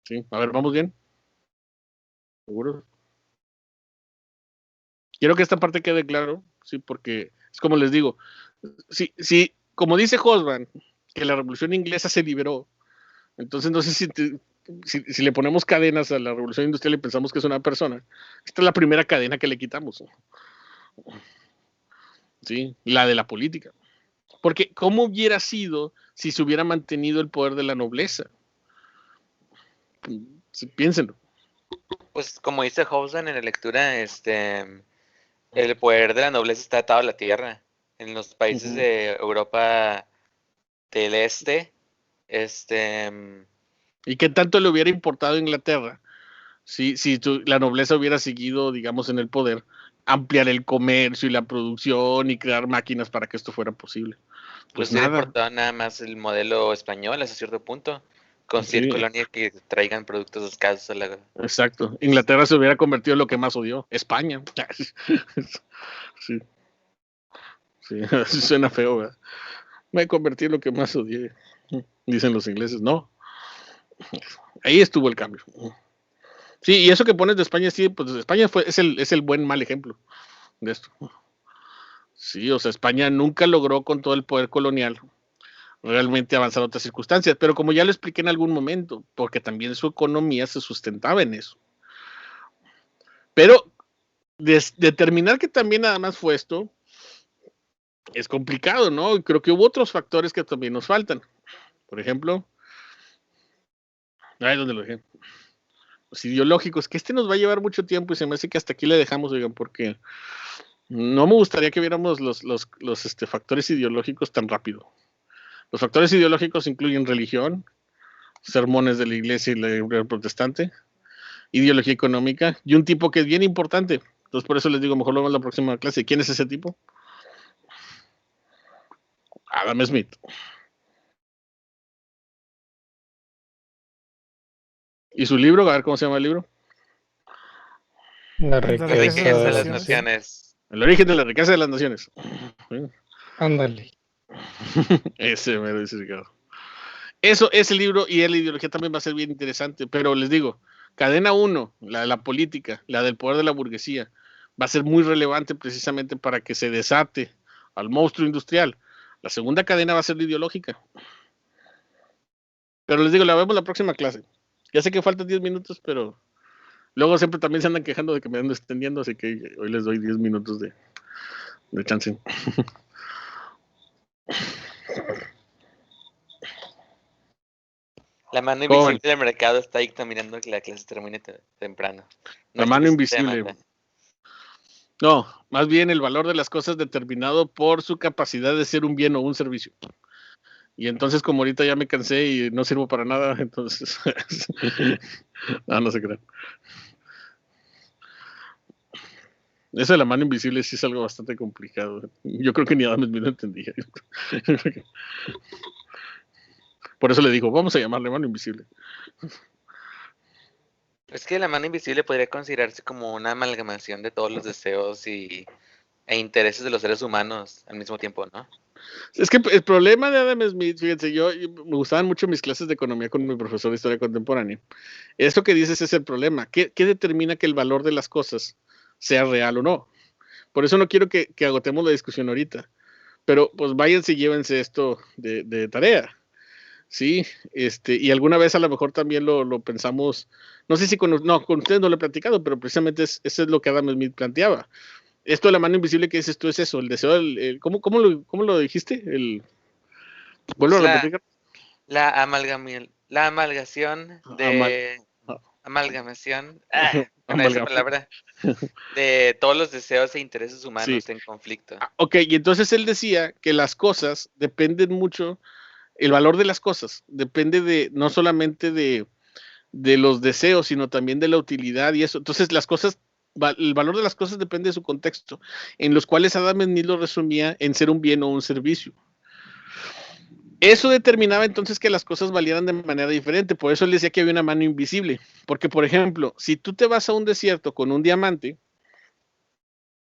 Sí, a ver, ¿vamos bien? ¿Seguro? Quiero que esta parte quede claro, sí, porque es como les digo, si como dice Hobsbawm, que la revolución inglesa se liberó, entonces no sé si le ponemos cadenas a la revolución industrial y pensamos que es una persona, esta es la primera cadena que le quitamos, sí, la de la política, porque ¿cómo hubiera sido si se hubiera mantenido el poder de la nobleza? Piénsenlo. Pues como dice Hobsbawm en la lectura, el poder de la nobleza está atado a la tierra. En los países de Europa del Este, ¿Y qué tanto le hubiera importado a Inglaterra si la nobleza hubiera seguido, digamos, en el poder, ampliar el comercio y la producción y crear máquinas para que esto fuera posible? Pues le nada. importaba nada más el modelo español hasta cierto punto. Conseguir colonias que traigan productos escasos a la... Exacto. Inglaterra se hubiera convertido en lo que más odió, España. Sí. Sí, suena feo, ¿verdad? Me convertí en lo que más odié, dicen los ingleses. No, ahí estuvo el cambio. Sí, y eso que pones de España, sí, pues España es el buen mal ejemplo de esto. Sí, o sea, España nunca logró con todo el poder colonial realmente avanzar a otras circunstancias, pero como ya lo expliqué en algún momento, porque también su economía se sustentaba en eso. Pero determinar que también nada más fue esto es complicado, ¿no? Y creo que hubo otros factores que también nos faltan. Por ejemplo, ¿dónde lo dejé? Los ideológicos, que nos va a llevar mucho tiempo y se me hace que hasta aquí le dejamos, oigan, porque no me gustaría que viéramos los factores ideológicos tan rápido. Los factores ideológicos incluyen religión, sermones de la iglesia y la protestante, ideología económica y un tipo que es bien importante. Entonces, por eso les digo, mejor lo vemos en la próxima clase. ¿Quién es ese tipo? Adam Smith. ¿Y su libro? A ver cómo se llama el libro. La La riqueza riqueza de las de- naciones. El origen de la riqueza de las naciones. Ándale. Ese me lo dice Ricardo. Eso, ese libro y la ideología también va a ser bien interesante, pero les digo, cadena 1, la de la política, la del poder de la burguesía, va a ser muy relevante precisamente para que se desate al monstruo industrial. La segunda cadena va a ser la ideológica. Pero les digo, la vemos la próxima clase. Ya sé que faltan 10 minutos, pero luego siempre también se andan quejando de que me ando extendiendo, así que hoy les doy 10 minutos de chance. La mano ¿Cómo invisible del mercado está dictaminando que la clase termine temprano. La No mano es invisible. sistema, No, más bien el valor de las cosas determinado por su capacidad de ser un bien o un servicio. Y entonces, como ahorita ya me cansé y no sirvo para nada, entonces. No se crean. Eso de la mano invisible sí es algo bastante complicado. Yo creo que ni Adam Smith lo entendía. Por eso le digo, vamos a llamarle mano invisible. Es que la mano invisible podría considerarse como una amalgamación de todos los deseos e intereses de los seres humanos al mismo tiempo, ¿no? Es que el problema de Adam Smith, fíjense, yo me gustaban mucho mis clases de economía con mi profesor de historia contemporánea. Esto que dices es el problema. ¿Qué determina que el valor de las cosas sea real o no? Por eso no quiero que agotemos la discusión ahorita. Pero pues váyanse y llévense esto de tarea. Sí, y alguna vez a lo mejor también lo pensamos, no sé si con ustedes no lo he platicado, pero precisamente eso es lo que Adam Smith planteaba. Esto de la mano invisible que dices tú es eso, el deseo, ¿cómo lo dijiste? Vuelvo a repetir. La amalgamación de... Amalgamación. Bueno, esa palabra. De todos los deseos e intereses humanos en conflicto. Ok, y entonces él decía que las cosas dependen mucho, el valor de las cosas depende no solamente de los deseos, sino también de la utilidad y eso. Entonces el valor de las cosas depende de su contexto, en los cuales Adam Smith lo resumía en ser un bien o un servicio. Eso determinaba entonces que las cosas valieran de manera diferente. Por eso él decía que había una mano invisible. Porque, por ejemplo, si tú te vas a un desierto con un diamante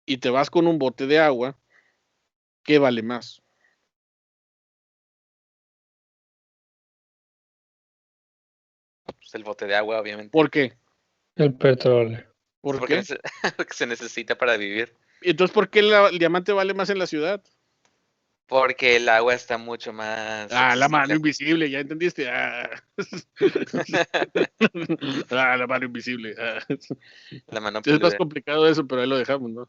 y te vas con un bote de agua, ¿qué vale más? Pues el bote de agua, obviamente. ¿Por qué? El petróleo. ¿Por qué? Porque se necesita para vivir. Entonces, ¿por qué el diamante vale más en la ciudad? Porque el agua está mucho más... La mano invisible, ¿ya entendiste? La mano invisible. La mano es más complicado eso, pero ahí lo dejamos, ¿no?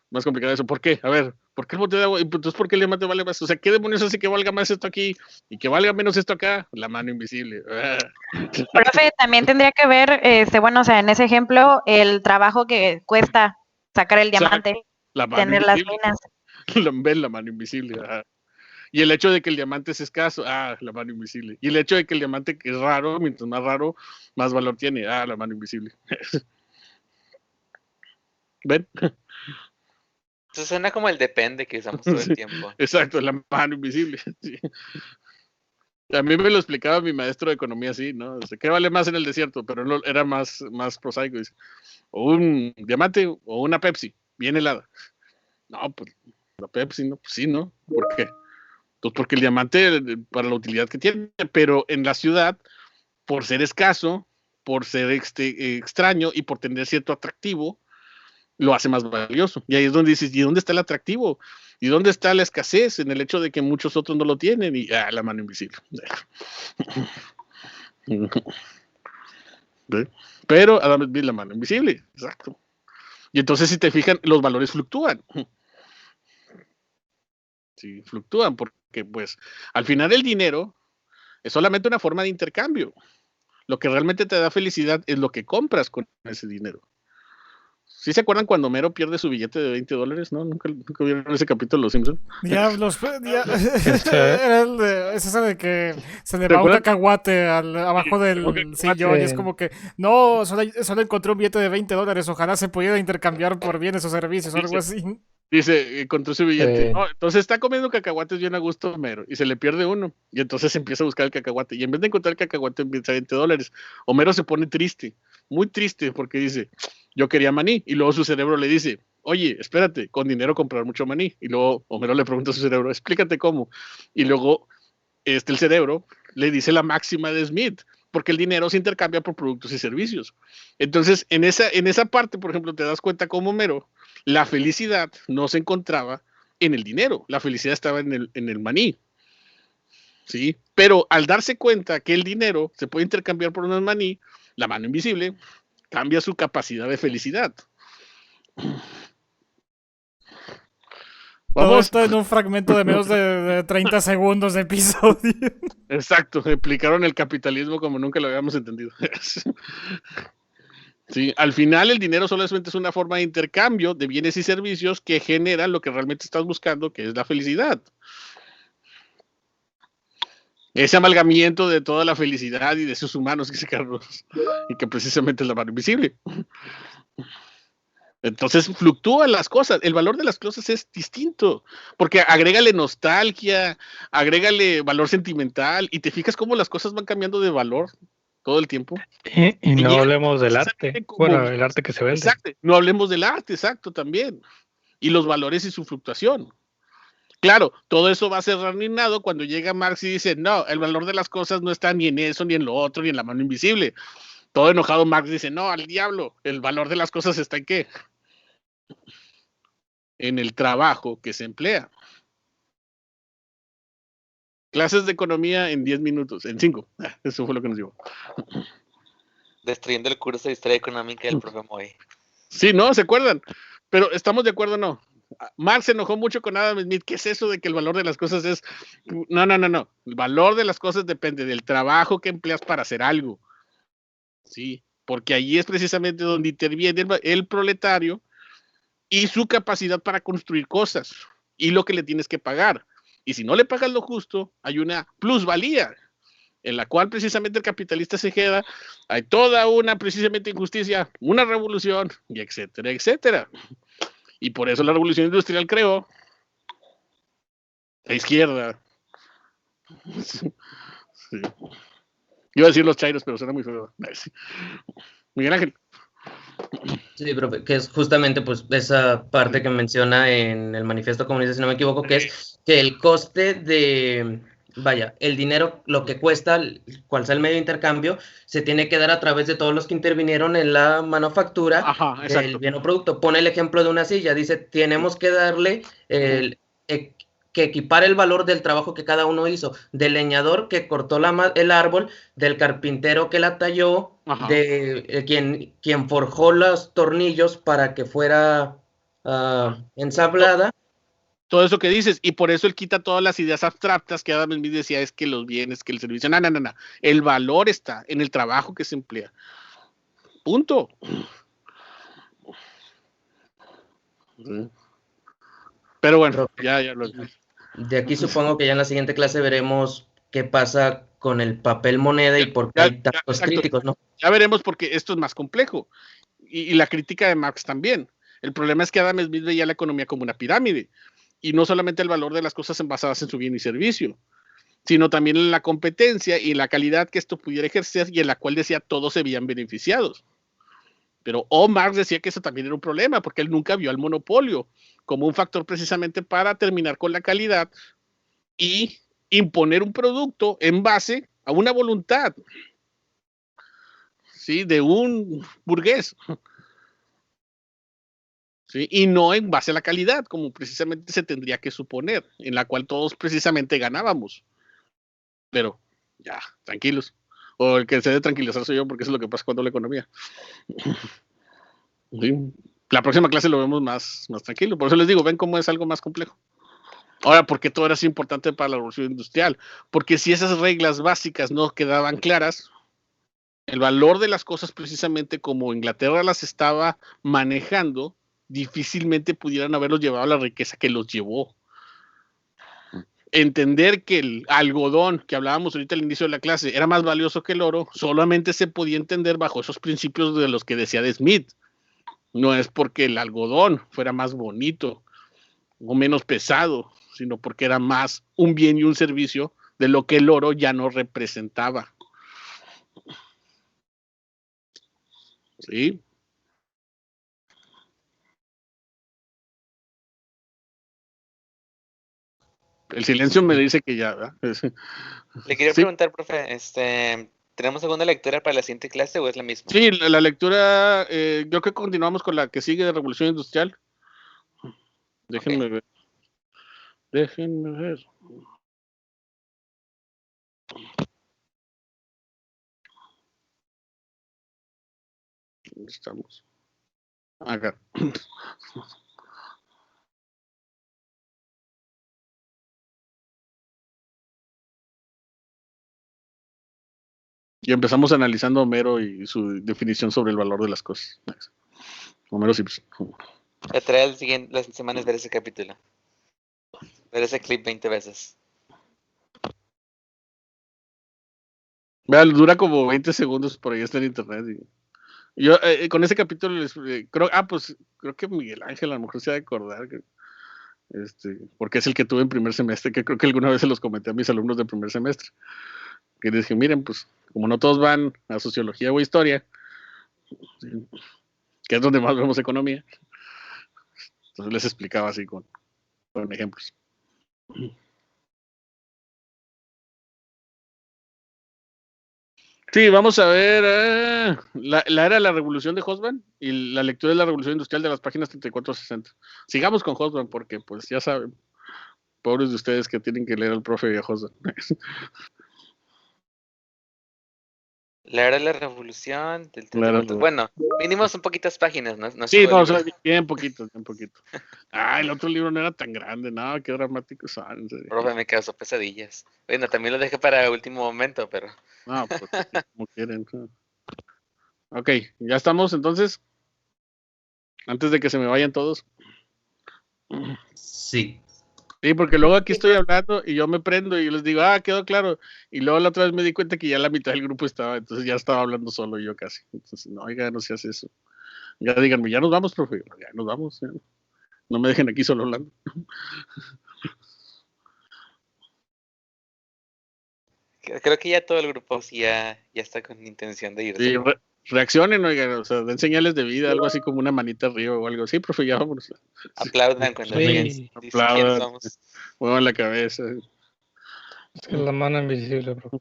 Más complicado eso. ¿Por qué? A ver, ¿por qué el bote de agua? Entonces, ¿por qué el diamante vale más? O sea, ¿qué demonios hace que valga más esto aquí y que valga menos esto acá? La mano invisible. Profe, también tendría que ver, bueno, o sea, en ese ejemplo, el trabajo que cuesta sacar el diamante, tener las minas. Ven la mano invisible. Y el hecho de que el diamante es escaso, la mano invisible. Y el hecho de que el diamante es raro, mientras más raro, más valor tiene, la mano invisible. ¿Ven? Eso suena como el depende que usamos todo el tiempo. Exacto, la mano invisible. Sí. A mí me lo explicaba mi maestro de economía así, ¿no? O sea, ¿qué vale más en el desierto? Pero no, era más prosaico. Dice, o un diamante o una Pepsi, bien helada. No, pues la Pepsi, ¿no? Pues sí, ¿no? ¿Por qué? Pues porque el diamante, para la utilidad que tiene, pero en la ciudad, por ser escaso, por ser extraño y por tener cierto atractivo, lo hace más valioso. Y ahí es donde dices, ¿y dónde está el atractivo? ¿Y dónde está la escasez? En el hecho de que muchos otros no lo tienen y la mano invisible. Pero Adam Smith, la mano invisible, exacto. Y entonces, si te fijan, los valores fluctúan. Sí, fluctúan porque, pues, al final el dinero es solamente una forma de intercambio. Lo que realmente te da felicidad es lo que compras con ese dinero. ¿Sí se acuerdan cuando Homero pierde su billete de $20? ¿No? ¿Nunca vieron ese capítulo de Los Simpsons? Diablos, es esa de que se le va un cacahuate abajo del sillón y es como que, no, solo encontré un billete de $20, ojalá se pudiera intercambiar por bienes o servicios o algo así. Dice, encontró su billete. Sí. No, entonces está comiendo cacahuates bien a gusto Homero y se le pierde uno. Y entonces empieza a buscar el cacahuate. Y en vez de encontrar el cacahuate en $20, Homero se pone triste, muy triste, porque dice, yo quería maní. Y luego su cerebro le dice, oye, espérate, con dinero comprar mucho maní. Y luego Homero le pregunta a su cerebro, explícate cómo. Y luego el cerebro le dice la máxima de Smith, porque el dinero se intercambia por productos y servicios. Entonces, en esa parte, por ejemplo, te das cuenta cómo Homero, la felicidad no se encontraba en el dinero, la felicidad estaba en el maní. ¿Sí? Pero al darse cuenta que el dinero se puede intercambiar por unos maní, la mano invisible cambia su capacidad de felicidad. Todo Vamos. esto en un fragmento de menos de 30 segundos de episodio. Exacto, explicaron el capitalismo como nunca lo habíamos entendido. Sí, al final el dinero solamente es una forma de intercambio de bienes y servicios que generan lo que realmente estás buscando, que es la felicidad. Ese amalgamiento de toda la felicidad y de sus humanos, que se Carlos, y que precisamente es la mano invisible. Entonces fluctúan las cosas, el valor de las cosas es distinto, porque agrégale nostalgia, agrégale valor sentimental, y te fijas cómo las cosas van cambiando de valor todo el tiempo. Y no hablemos del arte, bueno, el arte que se vende. Exacto, no hablemos del arte, exacto, también, y los valores y su fluctuación. Claro, todo eso va a ser reinado cuando llega Marx y dice, no, el valor de las cosas no está ni en eso, ni en lo otro, ni en la mano invisible. Todo enojado Marx dice, no, al diablo, el valor de las cosas está en ¿qué? En el trabajo que se emplea. Clases de economía en 10 minutos, en 5. Eso fue lo que nos llevó. Destruyendo el curso de historia económica del profe Moy. Sí, ¿no? ¿Se acuerdan? Pero ¿estamos de acuerdo o no? Marx se enojó mucho con Adam Smith. ¿Qué es eso de que el valor de las cosas es...? No. El valor de las cosas depende del trabajo que empleas para hacer algo. Sí, porque allí es precisamente donde interviene el proletario y su capacidad para construir cosas y lo que le tienes que pagar. Y si no le pagas lo justo, hay una plusvalía en la cual precisamente el capitalista se queda, hay toda una precisamente injusticia, una revolución, y etcétera, etcétera. Y por eso la revolución industrial creó la izquierda. Sí. Iba a decir los chairos, pero suena muy feo. Miguel Ángel. Sí, profe, que es justamente pues esa parte que menciona en el manifiesto comunista, si no me equivoco, que es que el coste de, vaya, el dinero, lo que cuesta, cual sea el medio de intercambio, se tiene que dar a través de todos los que intervinieron en la manufactura del bien o producto. Pone el ejemplo de una silla, dice, tenemos que darle que equipar el valor del trabajo que cada uno hizo, del leñador que cortó el árbol, del carpintero que la talló, de quien forjó los tornillos para que fuera ensablada. Todo eso que dices, y por eso él quita todas las ideas abstractas que Adam Smith decía, es que los bienes, que el servicio, no. El valor está en el trabajo que se emplea. Punto. Pero bueno, ya lo de aquí supongo que ya en la siguiente clase veremos qué pasa con el papel moneda y por qué hay tantos críticos, ¿no? Ya veremos porque esto es más complejo. Y la crítica de Marx también. El problema es que Adam Smith veía la economía como una pirámide. Y no solamente el valor de las cosas basadas en su bien y servicio, sino también en la competencia y en la calidad que esto pudiera ejercer y en la cual decía todos se veían beneficiados. Pero Marx decía que eso también era un problema porque él nunca vio al monopolio como un factor precisamente para terminar con la calidad y imponer un producto en base a una voluntad, ¿sí? De un burgués, ¿sí? Y no en base a la calidad, como precisamente se tendría que suponer, en la cual todos precisamente ganábamos. Pero ya, tranquilos. O el que se debe tranquilizar soy yo, porque eso es lo que pasa cuando la economía. ¿Sí? La próxima clase lo vemos más tranquilo. Por eso les digo, ven cómo es algo más complejo. Ahora, ¿por qué todo era así importante para la revolución industrial? Porque si esas reglas básicas no quedaban claras, el valor de las cosas precisamente como Inglaterra las estaba manejando, difícilmente pudieran haberlos llevado a la riqueza que los llevó. Entender que el algodón, que hablábamos ahorita al inicio de la clase, era más valioso que el oro, solamente se podía entender bajo esos principios de los que decía de Smith. No es porque el algodón fuera más bonito, o menos pesado, sino porque era más un bien y un servicio de lo que el oro ya no representaba. ¿Sí? El silencio me dice que ya, ¿verdad? Le quería Sí. preguntar, profe, ¿tenemos alguna lectura para la siguiente clase o es la misma? Sí, la lectura, yo creo que continuamos con la que sigue de Revolución Industrial. Déjenme ver. Déjenme ver. ¿Dónde estamos? Acá. Y empezamos analizando a Homero y su definición sobre el valor de las cosas. Homero Simpson. Le trae las semanas ver ese capítulo. Ver ese clip 20 veces. Vean, dura como 20 segundos, por ahí está en internet. Y yo con ese capítulo creo que Miguel Ángel a lo mejor se ha de acordar. Porque es el que tuve en primer semestre, que creo que alguna vez se los comenté a mis alumnos de primer semestre. Que les dije, miren, pues, como no todos van a sociología o historia, que es donde más vemos economía, entonces les explicaba así con ejemplos. Sí, vamos a ver la era de la revolución de Hobsbawm y la lectura de la revolución industrial de las páginas 34 a 60. Sigamos con Hobsbawm porque, pues, ya saben, pobres de ustedes que tienen que leer al profe y a Hobsbawm. La era de la revolución del Claro. Bueno, mínimo son poquitas páginas, ¿no? Sí, todo no, el libro. bien poquito, bien poquito. El otro libro no era tan grande, no, qué dramático son. Profe, me causó pesadillas. Bueno, también lo dejé para último momento, pero... No, pues como quieren. Ok, ya estamos entonces. Antes de que se me vayan todos. Sí. Sí, porque luego aquí estoy hablando y yo me prendo y yo les digo, quedó claro. Y luego la otra vez me di cuenta que ya la mitad del grupo estaba, entonces ya estaba hablando solo yo casi. Entonces, no, oiga, no se hace eso. Ya díganme, ya nos vamos, profe. Ya nos vamos. Ya. No me dejen aquí solo hablando. Creo que ya todo el grupo sí ya está con intención de irse. Sí, reaccionen, oigan, o sea, den señales de vida, algo así como una manita arriba o algo. Sí, profe, ya vámonos. Aplaudan cuando Sí. digan quiénes Aplaudan, somos. muevan la cabeza. Es que es la mano invisible, bro.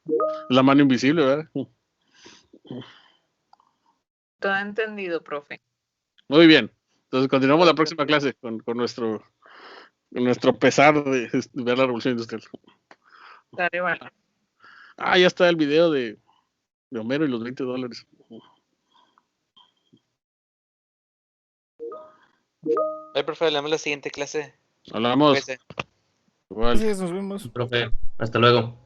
La mano invisible, ¿verdad? Todo entendido, profe. Muy bien. Entonces continuamos la próxima clase con nuestro pesar de ver la revolución industrial. Dale, vale. Ya está el video de Homero y los $20. Profe, hablamos la siguiente clase. Hablamos. Cuídese. Igual. Gracias, nos vemos. Profe, hasta luego.